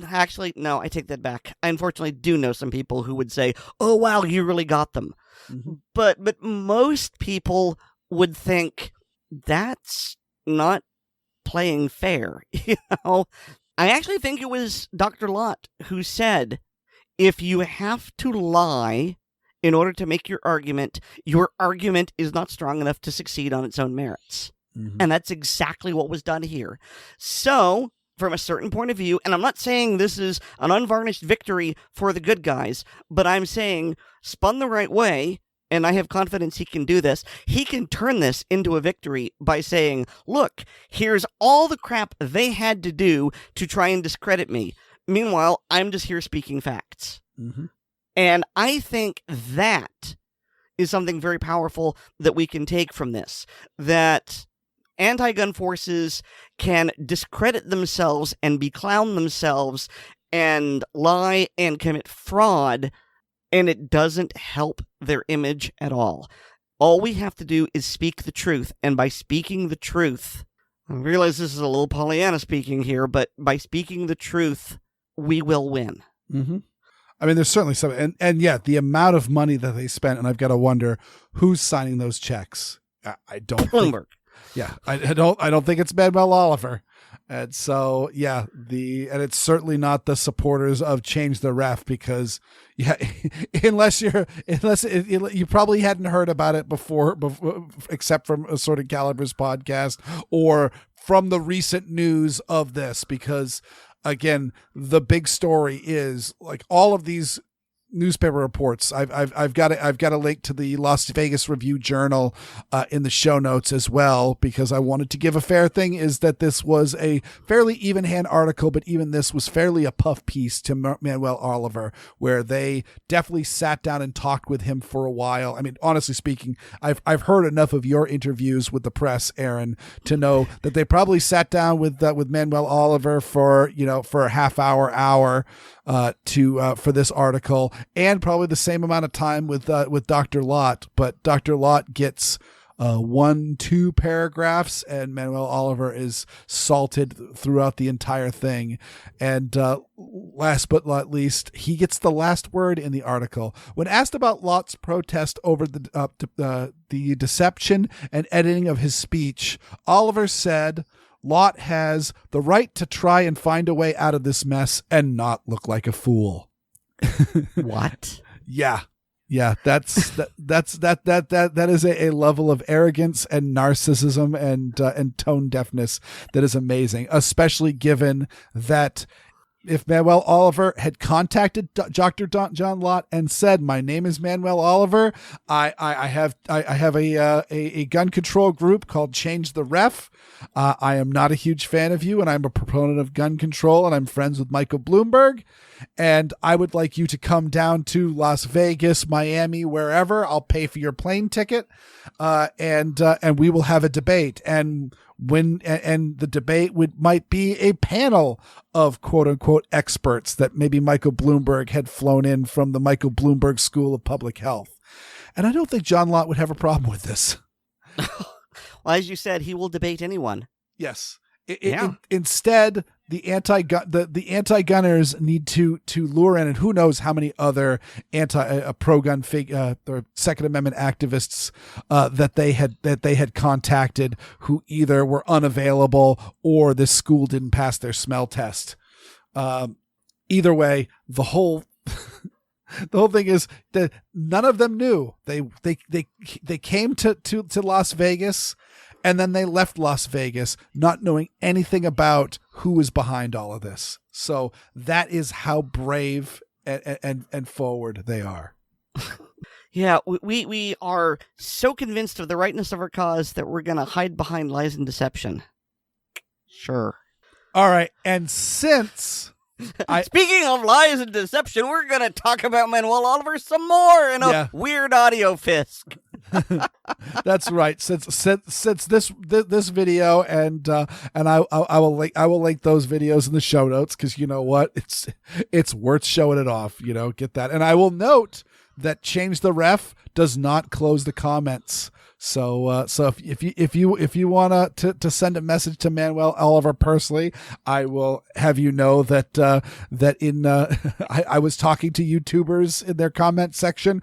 actually, no, I take that back. I unfortunately do know some people who would say, oh, wow, you really got them. Mm-hmm. But most people would think that's not playing fair. I actually think it was Dr. Lott who said, if you have to lie in order to make your argument is not strong enough to succeed on its own merits. Mm-hmm. And that's exactly what was done here. So, from a certain point of view, and I'm not saying this is an unvarnished victory for the good guys, but I'm saying, spun the right way, and I have confidence he can do this, he can turn this into a victory by saying, look, here's all the crap they had to do to try and discredit me. Meanwhile, I'm just here speaking facts. Mm-hmm. And I think that is something very powerful that we can take from this, that anti-gun forces can discredit themselves and beclown themselves and lie and commit fraud, and it doesn't help their image at all. All we have to do is speak the truth, and by speaking the truth, I realize this is a little Pollyanna speaking here, but by speaking the truth, we will win. Mm-hmm. I mean, there's certainly some, and yeah, the amount of money that they spent, and I've got to wonder who's signing those checks. I don't Bloomberg. Yeah, I don't think it's Manuel Oliver, and so yeah, and it's certainly not the supporters of Change the Ref, because yeah, unless you probably hadn't heard about it before, except from Assorted Calibers podcast or from the recent news of this, because again, the big story is like all of these newspaper reports. I've got a link to the Las Vegas Review-Journal in the show notes as well, because I wanted to give a fair thing, is that this was a fairly even-hand article, but even this was fairly a puff piece to Manuel Oliver, where they definitely sat down and talked with him for a while. I mean, honestly speaking, I've heard enough of your interviews with the press, Aaron, to know that they probably sat down with Manuel Oliver for a half hour for this article, and probably the same amount of time with Dr. Lott, but Dr. Lott gets 1-2 paragraphs, and Manuel Oliver is salted throughout the entire thing. And last but not least, he gets the last word in the article. When asked about Lott's protest over the deception and editing of his speech, Oliver said, Lott has the right to try and find a way out of this mess and not look like a fool. What? Yeah. That is a level of arrogance and narcissism and tone deafness that is amazing, especially given that if Manuel Oliver had contacted Dr. John Lott and said, "My name is Manuel Oliver. I have a gun control group called Change the Ref. I am not a huge fan of you, and I'm a proponent of gun control, and I'm friends with Michael Bloomberg. And I would like you to come down to Las Vegas, Miami, wherever. I'll pay for your plane ticket, and we will have a debate. And the debate might be a panel of quote unquote experts that maybe Michael Bloomberg had flown in from the Michael Bloomberg School of Public Health." And I don't think John Lott would have a problem with this. Well, as you said, he will debate anyone. Yes. Instead, the anti-gunners need to lure in, and who knows how many other pro-gun or Second Amendment activists that they had contacted, who either were unavailable or this school didn't pass their smell test. Either way, the whole thing is that none of them knew. They came to Las Vegas, and then they left Las Vegas not knowing anything about who was behind all of this. So that is how brave and forward they are. Yeah, we are so convinced of the rightness of our cause that we're going to hide behind lies and deception. Sure. All right. And since... Speaking of lies and deception, we're going to talk about Manuel Oliver some more in a weird audio Fisk. That's right. Since this video and I will link those videos in the show notes, because you know what, it's worth showing it off. Get that. And I will note that Change the Ref does not close the comments. So if you want to send a message to Manuel Oliver personally, I will have you know that I was talking to YouTubers in their comment section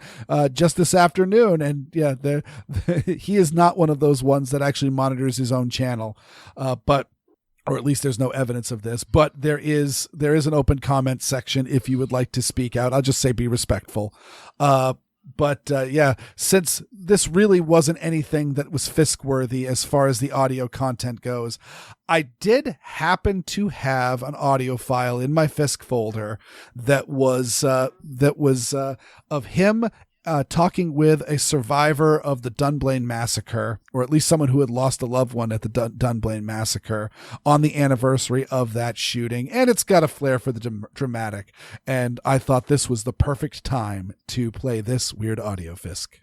just this afternoon, and yeah, he is not one of those ones that actually monitors his own channel, or at least there's no evidence of this, but there is an open comment section if you would like to speak out. I'll just say be respectful. But since this really wasn't anything that was Fisk worthy as far as the audio content goes, I did happen to have an audio file in my Fisk folder that was of him talking with a survivor of the Dunblane Massacre, or at least someone who had lost a loved one at the Dunblane Massacre on the anniversary of that shooting. And it's got a flair for the dramatic. And I thought this was the perfect time to play this weird audio, Fisk.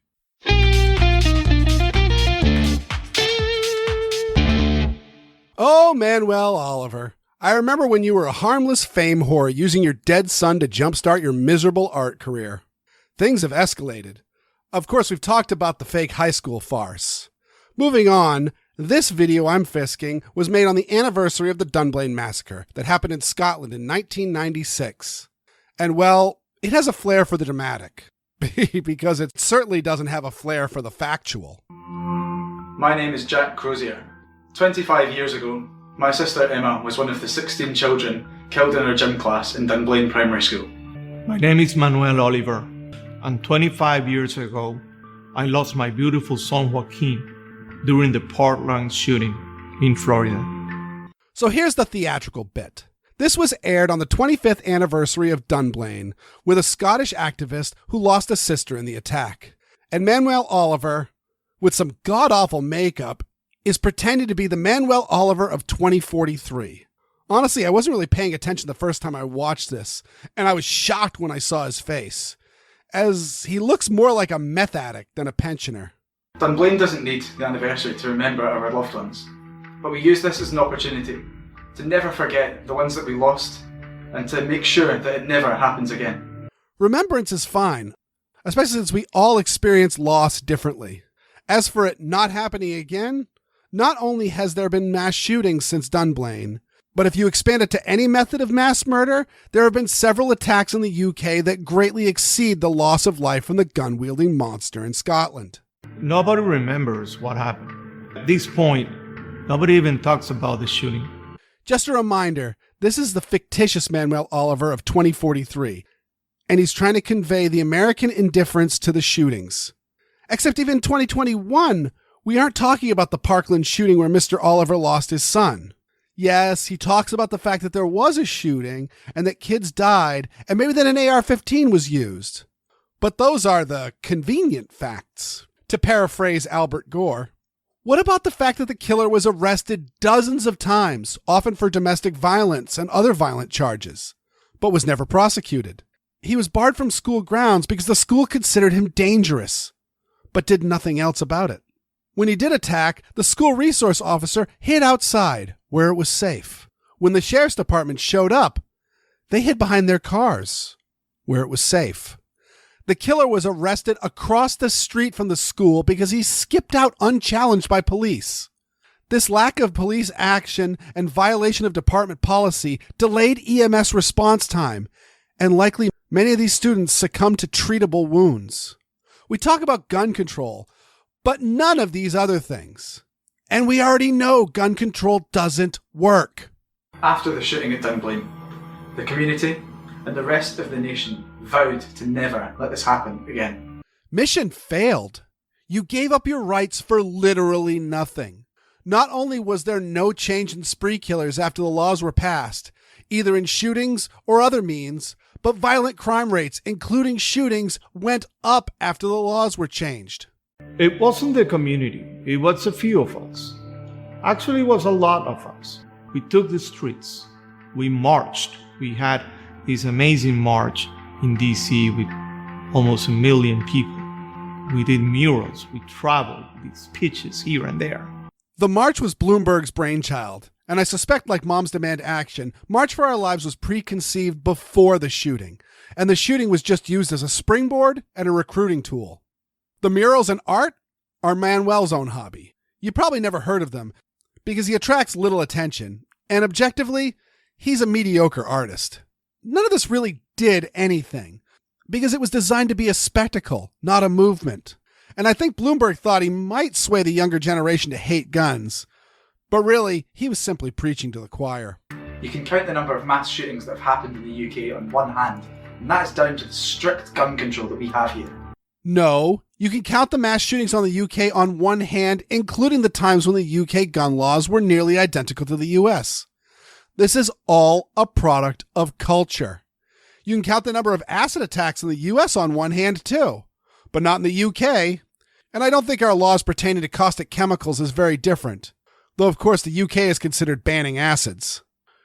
Oh, Manuel Oliver. I remember when you were a harmless fame whore using your dead son to jumpstart your miserable art career. Things have escalated. Of course, we've talked about the fake high school farce. Moving on, this video I'm fisking was made on the anniversary of the Dunblane Massacre that happened in Scotland in 1996. And well, it has a flair for the dramatic, because it certainly doesn't have a flair for the factual. My name is Jack Crozier. 25 years ago, my sister Emma was one of the 16 children killed in her gym class in Dunblane Primary School. My name is Manuel Oliver. And 25 years ago, I lost my beautiful son Joaquin during the Parkland shooting in Florida. So here's the theatrical bit. This was aired on the 25th anniversary of Dunblane, with a Scottish activist who lost a sister in the attack. And Manuel Oliver, with some god-awful makeup, is pretending to be the Manuel Oliver of 2043. Honestly, I wasn't really paying attention the first time I watched this, and I was shocked when I saw his face, as he looks more like a meth addict than a pensioner. Dunblane doesn't need the anniversary to remember our loved ones, but we use this as an opportunity to never forget the ones that we lost and to make sure that it never happens again. Remembrance is fine, especially since we all experience loss differently. As for it not happening again, not only has there been mass shootings since Dunblane, but if you expand it to any method of mass murder, there have been several attacks in the UK that greatly exceed the loss of life from the gun-wielding monster in Scotland. Nobody remembers what happened. At this point, nobody even talks about the shooting. Just a reminder, this is the fictitious Manuel Oliver of 2043, and he's trying to convey the American indifference to the shootings. Except even in 2021, we aren't talking about the Parkland shooting where Mr. Oliver lost his son. Yes, he talks about the fact that there was a shooting and that kids died and maybe that an AR-15 was used. But those are the convenient facts. To paraphrase Albert Gore, what about the fact that the killer was arrested dozens of times, often for domestic violence and other violent charges, but was never prosecuted? He was barred from school grounds because the school considered him dangerous, but did nothing else about it. When he did attack, the school resource officer hid outside, where it was safe. When the sheriff's department showed up, they hid behind their cars, where it was safe. The killer was arrested across the street from the school because he skipped out unchallenged by police. This lack of police action and violation of department policy delayed EMS response time, and likely many of these students succumbed to treatable wounds. We talk about gun control, but none of these other things. And we already know gun control doesn't work. After the shooting at Dunblane, the community and the rest of the nation vowed to never let this happen again. Mission failed. You gave up your rights for literally nothing. Not only was there no change in spree killers after the laws were passed, either in shootings or other means, but violent crime rates, including shootings, went up after the laws were changed. It wasn't the community, it was a few of us. Actually, it was a lot of us. We took the streets, we marched. We had this amazing march in DC with almost 1 million people. We did murals, we traveled, did speeches here and there. The march was Bloomberg's brainchild, and I suspect, like Moms Demand Action, March for Our Lives was preconceived before the shooting, and the shooting was just used as a springboard and a recruiting tool. The murals and art are Manuel's own hobby. You probably never heard of them because he attracts little attention, and objectively, he's a mediocre artist. None of this really did anything because it was designed to be a spectacle, not a movement. And I think Bloomberg thought he might sway the younger generation to hate guns, but really, he was simply preaching to the choir. You can count the number of mass shootings that have happened in the UK on one hand, and that is down to the strict gun control that we have here. No, you can count the mass shootings on the UK on one hand, including the times when the UK gun laws were nearly identical to the US. This is all a product of culture. You can count the number of acid attacks in the US on one hand too, but not in the UK. And I don't think our laws pertaining to caustic chemicals is very different, though of course the UK is considered banning acids.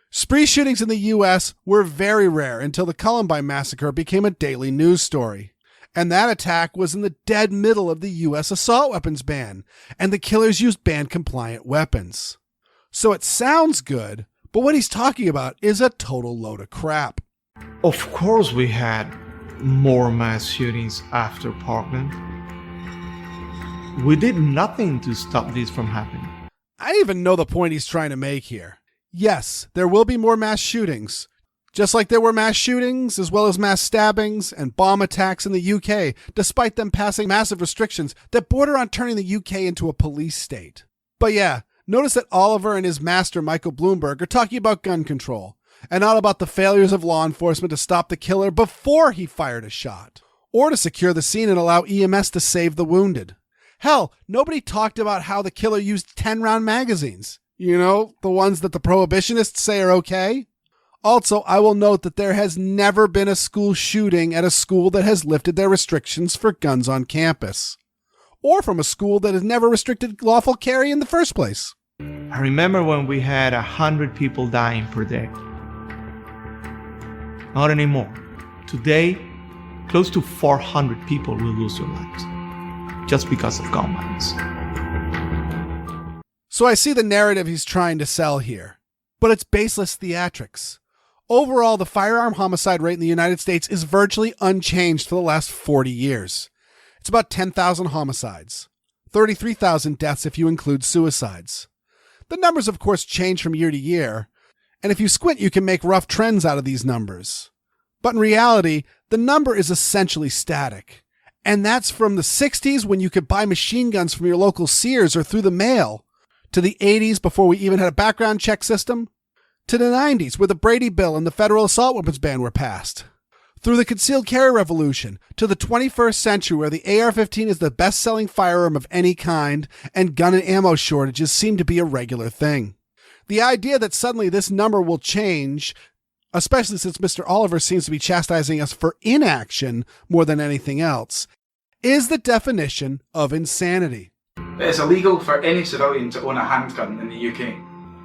Spree shootings in the US were very rare until the Columbine Massacre became a daily news story. And that attack was in the dead middle of the US assault weapons ban, and the killers used ban-compliant weapons. So it sounds good, but what he's talking about is a total load of crap. Of course we had more mass shootings after Parkland. We did nothing to stop this from happening. I don't even know the point he's trying to make here. Yes, there will be more mass shootings, just like there were mass shootings as well as mass stabbings and bomb attacks in the UK, despite them passing massive restrictions that border on turning the UK into a police state. But yeah, notice that Oliver and his master, Michael Bloomberg, are talking about gun control, and not about the failures of law enforcement to stop the killer before he fired a shot, or to secure the scene and allow EMS to save the wounded. Hell, nobody talked about how the killer used 10-round magazines. You know, the ones that the prohibitionists say are okay. Also, I will note that there has never been a school shooting at a school that has lifted their restrictions for guns on campus, or from a school that has never restricted lawful carry in the first place. I remember when we had 100 people dying per day. Not anymore. Today, close to 400 people will lose their lives just because of gun violence. So I see the narrative he's trying to sell here, but it's baseless theatrics. Overall, the firearm homicide rate in the United States is virtually unchanged for the last 40 years. It's about 10,000 homicides, 33,000 deaths if you include suicides. The numbers, of course, change from year to year, and if you squint, you can make rough trends out of these numbers. But in reality, the number is essentially static. And that's from the 60s when you could buy machine guns from your local Sears or through the mail, to the 80s before we even had a background check system, to the 90s where the Brady Bill and the federal assault weapons ban were passed, through the concealed carry revolution, to the 21st century where the AR-15 is the best-selling firearm of any kind and gun and ammo shortages seem to be a regular thing. The idea that suddenly this number will change, especially since Mr. Oliver seems to be chastising us for inaction more than anything else, is the definition of insanity. It is illegal for any civilian to own a handgun in the UK.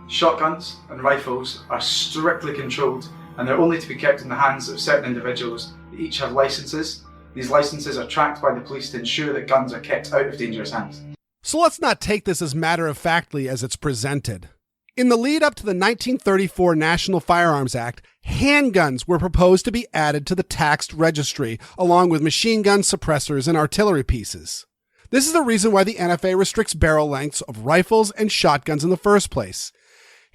Shotguns and rifles are strictly controlled, and they're only to be kept in the hands of certain individuals that each have licenses. These licenses are tracked by the police to ensure that guns are kept out of dangerous hands. So let's not take this as matter-of-factly as it's presented. In the lead up to the 1934 National Firearms Act, handguns were proposed to be added to the taxed registry, along with machine gun suppressors and artillery pieces. This is the reason why the NFA restricts barrel lengths of rifles and shotguns in the first place.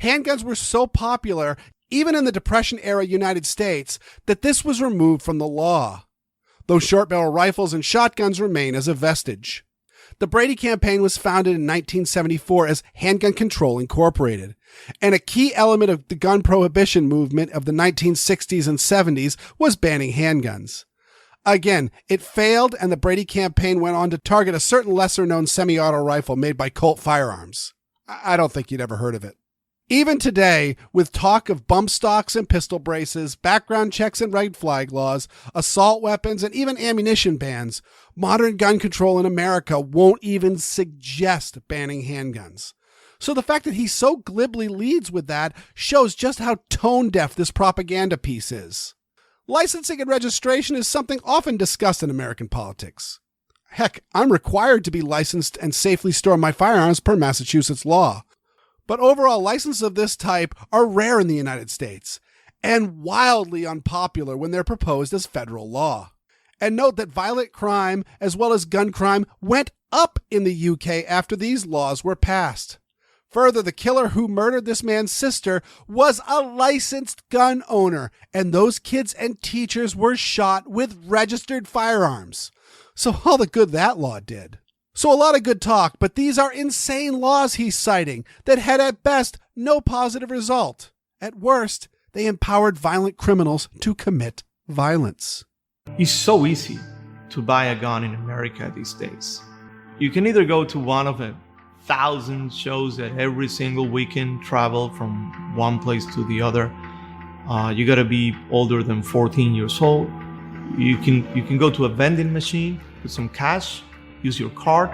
Handguns were so popular, even in the Depression-era United States, that this was removed from the law, though short-barrel rifles and shotguns remain as a vestige. The Brady campaign was founded in 1974 as Handgun Control Incorporated, and a key element of the gun prohibition movement of the 1960s and 70s was banning handguns. Again, it failed, and the Brady campaign went on to target a certain lesser-known semi-auto rifle made by Colt Firearms. I don't think you'd ever heard of it. Even today, with talk of bump stocks and pistol braces, background checks and red flag laws, assault weapons, and even ammunition bans, modern gun control in America won't even suggest banning handguns. So the fact that he so glibly leads with that shows just how tone-deaf this propaganda piece is. Licensing and registration is something often discussed in American politics. Heck, I'm required to be licensed and safely store my firearms per Massachusetts law. But overall, licenses of this type are rare in the United States and wildly unpopular when they're proposed as federal law. And note that violent crime as well as gun crime went up in the UK after these laws were passed. Further, the killer who murdered this man's sister was a licensed gun owner, and those kids and teachers were shot with registered firearms. So all the good that law did. So a lot of good talk, but these are insane laws he's citing that had at best no positive result. At worst, they empowered violent criminals to commit violence. It's so easy to buy a gun in America these days. You can either go to one of 1,000 shows that every single weekend travel from one place to the other. You gotta be older than 14 years old. You can go to a vending machine with some cash, use your card,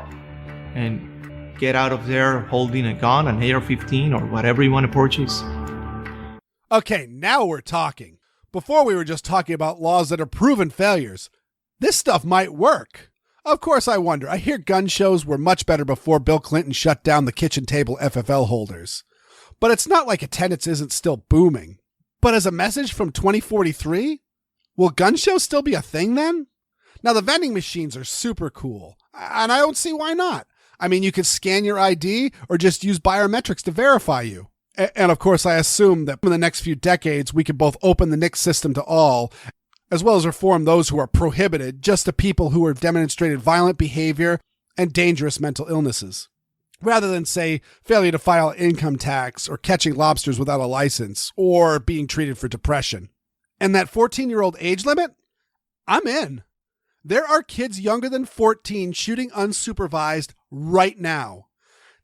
and get out of there holding a gun, an AR-15 or whatever you want to purchase. Okay, now we're talking. Before we were just talking about laws that are proven failures. This stuff might work. Of course, I wonder. I hear gun shows were much better before Bill Clinton shut down the kitchen table FFL holders. But it's not like attendance isn't still booming. But as a message from 2043, will gun shows still be a thing then? Now, the vending machines are super cool, and I don't see why not. I mean, you could scan your ID or just use biometrics to verify you. And of course, I assume that in the next few decades, we could both open the NICS system to all, as well as reform those who are prohibited just to people who have demonstrated violent behavior and dangerous mental illnesses, rather than, say, failure to file income tax or catching lobsters without a license or being treated for depression. And that 14-year-old age limit? I'm in. There are kids younger than 14 shooting unsupervised right now.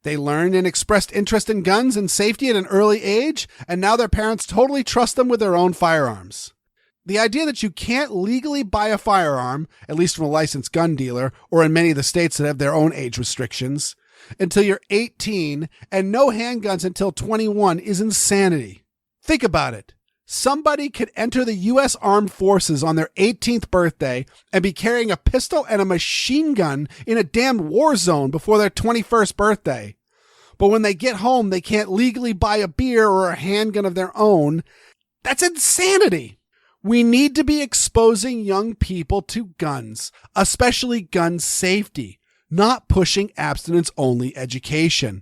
They learned and expressed interest in guns and safety at an early age, and now their parents totally trust them with their own firearms. The idea that you can't legally buy a firearm, at least from a licensed gun dealer, or in many of the states that have their own age restrictions, until you're 18 and no handguns until 21 is insanity. Think about it. Somebody could enter the U.S. Armed Forces on their 18th birthday and be carrying a pistol and a machine gun in a damn war zone before their 21st birthday. But when they get home, they can't legally buy a beer or a handgun of their own. That's insanity. We need to be exposing young people to guns, especially gun safety, not pushing abstinence-only education.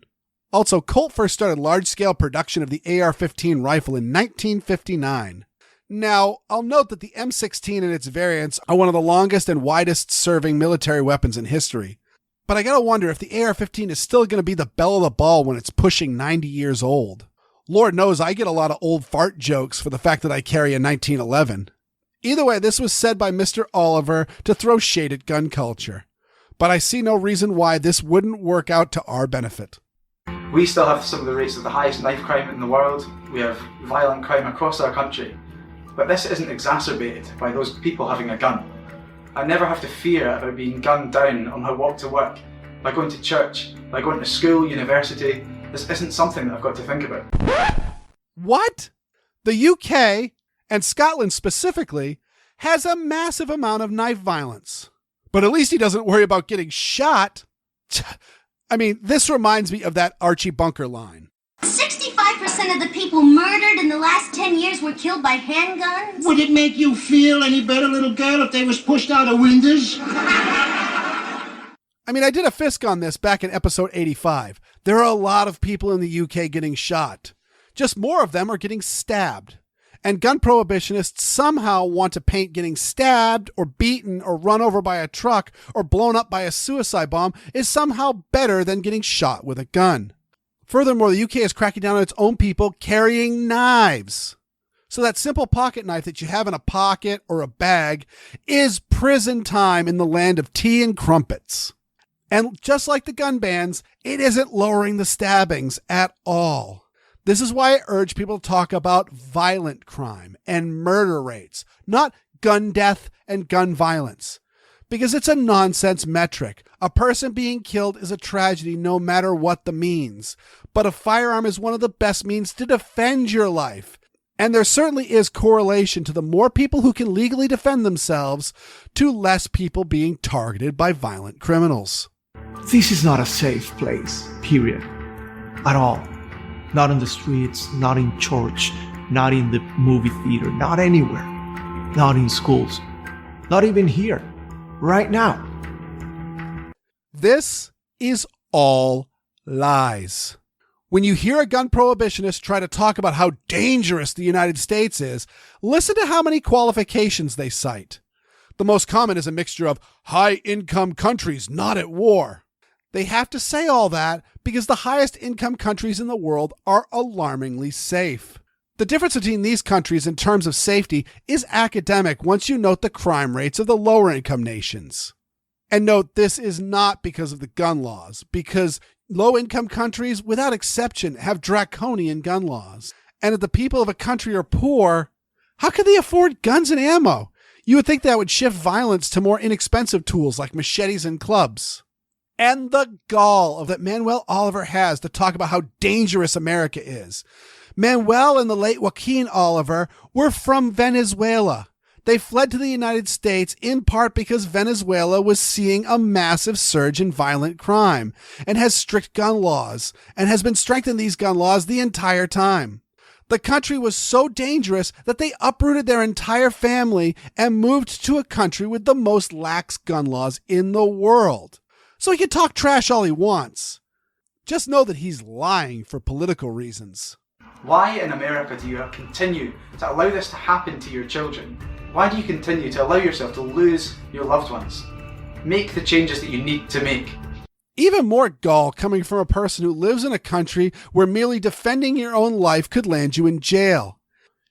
Also, Colt first started large-scale production of the AR-15 rifle in 1959. Now, I'll note that the M16 and its variants are one of the longest and widest-serving military weapons in history. But I gotta wonder if the AR-15 is still gonna be the belle of the ball when it's pushing 90 years old. Lord knows I get a lot of old fart jokes for the fact that I carry a 1911. Either way, this was said by Mr. Oliver to throw shade at gun culture. But I see no reason why this wouldn't work out to our benefit. We still have some of the rates of the highest knife crime in the world. We have violent crime across our country. But this isn't exacerbated by those people having a gun. I never have to fear about being gunned down on my walk to work, by going to church, by going to school, university. This isn't something that I've got to think about. What? The UK, and Scotland specifically, has a massive amount of knife violence. But at least he doesn't worry about getting shot. I mean, this reminds me of that Archie Bunker line. 65% of the people murdered in the last 10 years were killed by handguns. Would it make you feel any better, little girl, if they was pushed out of windows? I mean, I did a Fisk on this back in episode 85. There are a lot of people in the UK getting shot. Just more of them are getting stabbed. And gun prohibitionists somehow want to paint getting stabbed or beaten or run over by a truck or blown up by a suicide bomb is somehow better than getting shot with a gun. Furthermore, the UK is cracking down on its own people carrying knives. So that simple pocket knife that you have in a pocket or a bag is prison time in the land of tea and crumpets. And just like the gun bans, it isn't lowering the stabbings at all. This is why I urge people to talk about violent crime and murder rates, not gun death and gun violence. Because it's a nonsense metric. A person being killed is a tragedy no matter what the means. But a firearm is one of the best means to defend your life. And there certainly is correlation to the more people who can legally defend themselves to less people being targeted by violent criminals. This is not a safe place, period. At all. Not in the streets, not in church, not in the movie theater, not anywhere. Not in schools. Not even here. Right now. This is all lies. When you hear a gun prohibitionist try to talk about how dangerous the United States is, listen to how many qualifications they cite. The most common is a mixture of high-income countries not at war. They have to say all that because the highest income countries in the world are alarmingly safe. The difference between these countries in terms of safety is academic once you note the crime rates of the lower income nations. And note, this is not because of the gun laws, because low-income countries, without exception, have draconian gun laws. And if the people of a country are poor, how can they afford guns and ammo? You would think that would shift violence to more inexpensive tools like machetes and clubs. And the gall that Manuel Oliver has to talk about how dangerous America is. Manuel and the late Joaquin Oliver were from Venezuela. They fled to the United States in part because Venezuela was seeing a massive surge in violent crime and has strict gun laws and has been strengthening these gun laws the entire time. The country was so dangerous that they uprooted their entire family and moved to a country with the most lax gun laws in the world. So he can talk trash all he wants. Just know that he's lying for political reasons. Why in America do you continue to allow this to happen to your children? Why do you continue to allow yourself to lose your loved ones? Make the changes that you need to make. Even more gall coming from a person who lives in a country where merely defending your own life could land you in jail.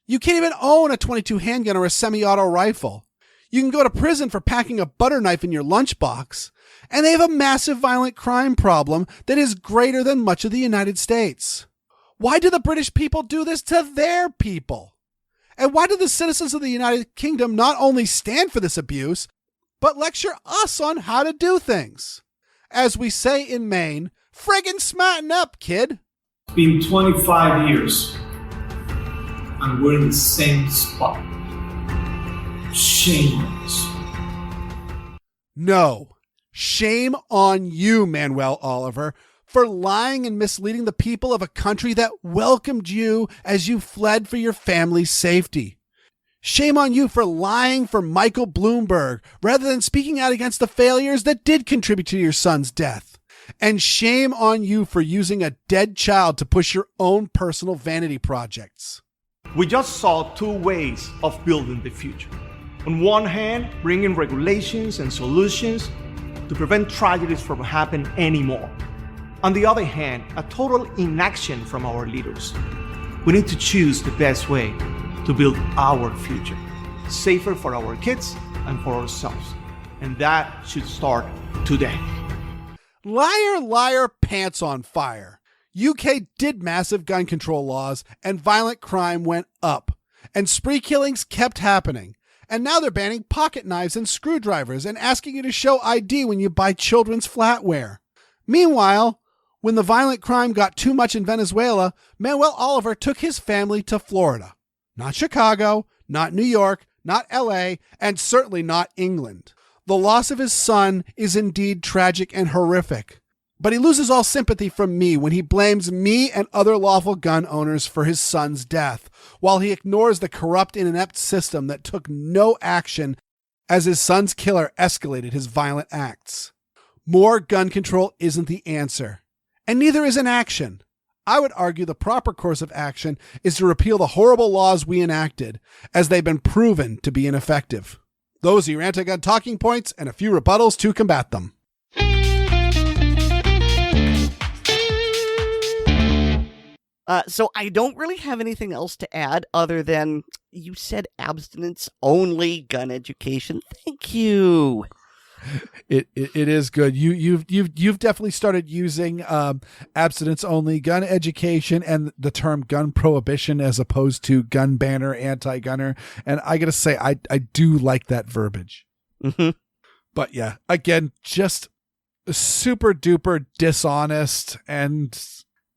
You can't even own a .22 handgun or a semi-auto rifle. You can go to prison for packing a butter knife in your lunchbox. And they have a massive violent crime problem that is greater than much of the United States. Why do the British people do this to their people? And why do the citizens of the United Kingdom not only stand for this abuse, but lecture us on how to do things? As we say in Maine, friggin' smarten up, kid. It's been 25 years, and we're in the same spot. Shame on us. No. Shame on you, Manuel Oliver, for lying and misleading the people of a country that welcomed you as you fled for your family's safety. Shame on you for lying for Michael Bloomberg rather than speaking out against the failures that did contribute to your son's death. And shame on you for using a dead child to push your own personal vanity projects. We just saw two ways of building the future. On one hand, bringing regulations and solutions to prevent tragedies from happening anymore. On the other hand, a total inaction from our leaders. We need to choose the best way to build our future, safer for our kids and for ourselves. And that should start today. Liar, liar, pants on fire. UK did massive gun control laws and violent crime went up. And spree killings kept happening. And now they're banning pocket knives and screwdrivers and asking you to show ID when you buy children's flatware. Meanwhile, when the violent crime got too much in Venezuela, Manuel Oliver took his family to Florida. Not Chicago, not New York, not LA, and certainly not England. The loss of his son is indeed tragic and horrific. But he loses all sympathy from me when he blames me and other lawful gun owners for his son's death, while he ignores the corrupt and inept system that took no action as his son's killer escalated his violent acts. More gun control isn't the answer, and neither is inaction. I would argue the proper course of action is to repeal the horrible laws we enacted, as they've been proven to be ineffective. Those are your anti-gun talking points and a few rebuttals to combat them. So I don't really have anything else to add other than you said abstinence-only gun education. Thank you. It is good. You've definitely started using abstinence-only gun education and the term gun prohibition as opposed to gun banner, anti-gunner. And I got to say, I do like that verbiage. Mm-hmm. But yeah, again, just super duper dishonest and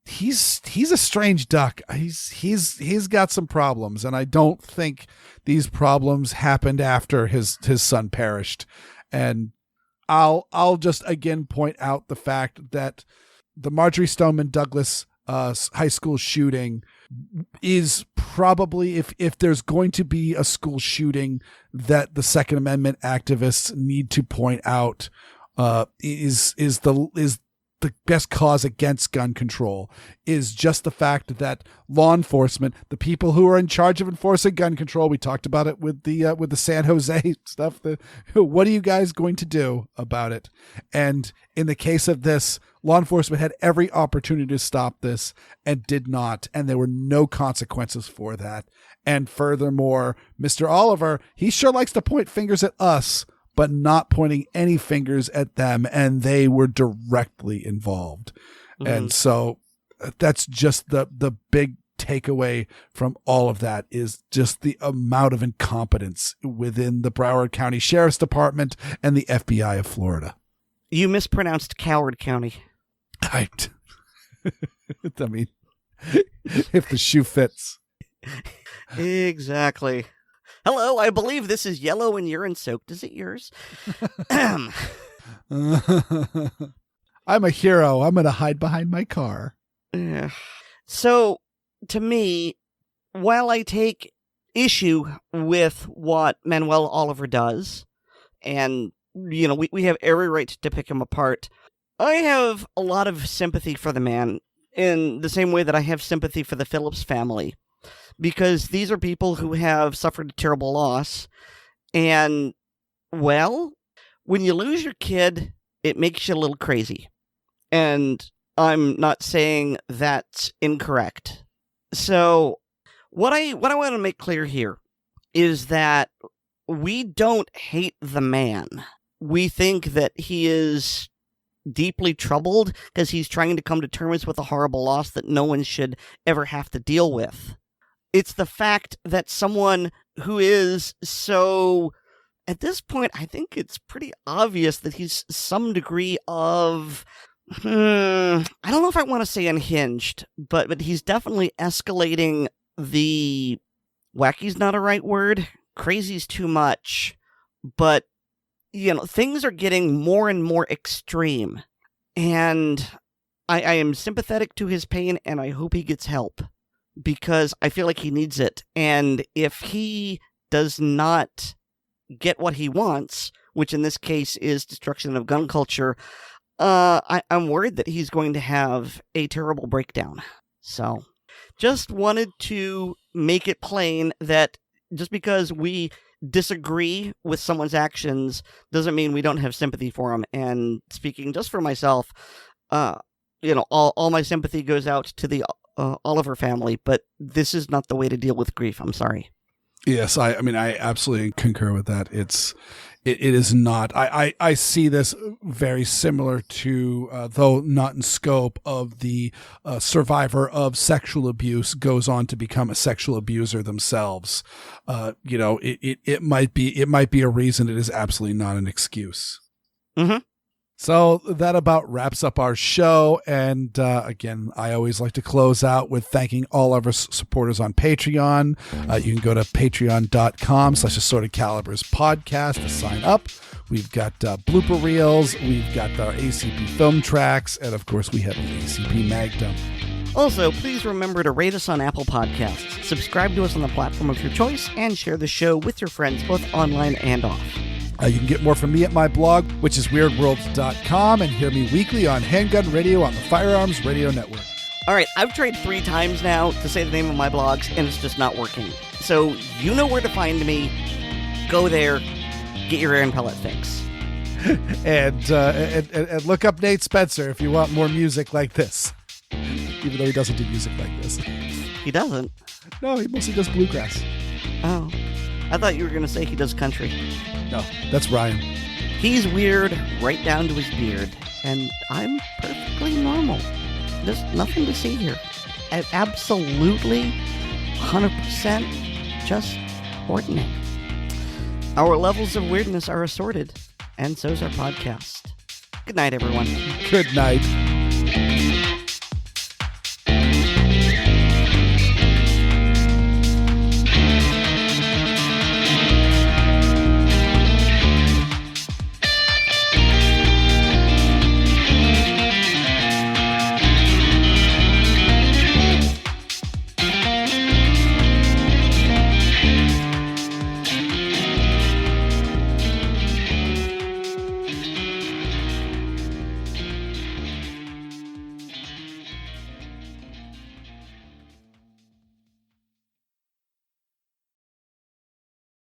he's a strange duck. He's got some problems, and I don't think these problems happened after his son perished. And I'll just again point out the fact that the Marjorie Stoneman Douglas high school shooting is probably, if there's going to be a school shooting that the Second Amendment activists need to point out, is the best cause against gun control, is just the fact that law enforcement, the people who are in charge of enforcing gun control, we talked about it with the San Jose stuff. What are you guys going to do about it? And in the case of this, law enforcement had every opportunity to stop this and did not, and there were no consequences for that. And furthermore, Mr. Oliver, he sure likes to point fingers at us, but not pointing any fingers at them, and they were directly involved. Mm-hmm. And so that's just the big takeaway from all of that, is just the amount of incompetence within the Broward County Sheriff's Department and the FBI of Florida. You mispronounced Coward County. I mean, if the shoe fits. Exactly. Hello, I believe this is yellow and urine-soaked. Is it yours? I'm a hero. I'm going to hide behind my car. Yeah. So, to me, while I take issue with what Manuel Oliver does, and, you know, we have every right to pick him apart, I have a lot of sympathy for the man in the same way that I have sympathy for the Phillips family. Because these are people who have suffered a terrible loss. And, well, when you lose your kid, it makes you a little crazy. And I'm not saying that's incorrect. So, what I want to make clear here is that we don't hate the man. We think that he is deeply troubled because he's trying to come to terms with a horrible loss that no one should ever have to deal with. It's the fact that someone who is so, at this point, I think it's pretty obvious that he's some degree of, I don't know if I want to say unhinged, but he's definitely escalating the, wacky's not a right word, crazy's too much, but, you know, things are getting more and more extreme, and I am sympathetic to his pain, and I hope he gets help. Because I feel like he needs it. And if he does not get what he wants, which in this case is destruction of gun culture, I'm worried that he's going to have a terrible breakdown. So, just wanted to make it plain that just because we disagree with someone's actions doesn't mean we don't have sympathy for him. And speaking just for myself, all my sympathy goes out to the Oliver family, but this is not the way to deal with grief. I'm sorry. Yes, I mean, I absolutely concur with that. It is not. I see this very similar to, though not in scope, of the survivor of sexual abuse goes on to become a sexual abuser themselves. It might be a reason. It is absolutely not an excuse. Mm-hmm. So that about wraps up our show. And again, I always like to close out with thanking all of our supporters on Patreon. You can go to patreon.com/Assorted Calibers Podcast to sign up. We've got blooper reels. We've got our ACP film tracks. And of course, we have the ACP Mag Dump. Also, please remember to rate us on Apple Podcasts, subscribe to us on the platform of your choice, and share the show with your friends, both online and off. You can get more from me at my blog, which is weirdworlds.com, and hear me weekly on Handgun Radio on the Firearms Radio Network. All right, I've tried 3 times now to say the name of my blogs, and it's just not working. So you know where to find me. Go there, get your air and pellet fix. and look up Nate Spencer if you want more music like this. Even though he doesn't do music like this. He doesn't? No, he mostly does bluegrass. Oh. I thought you were going to say he does country. No, that's Ryan. He's weird right down to his beard. And I'm perfectly normal. There's nothing to see here. Absolutely 100% just ordinary. Our levels of weirdness are assorted, and so's our podcast. Good night, everyone. Good night.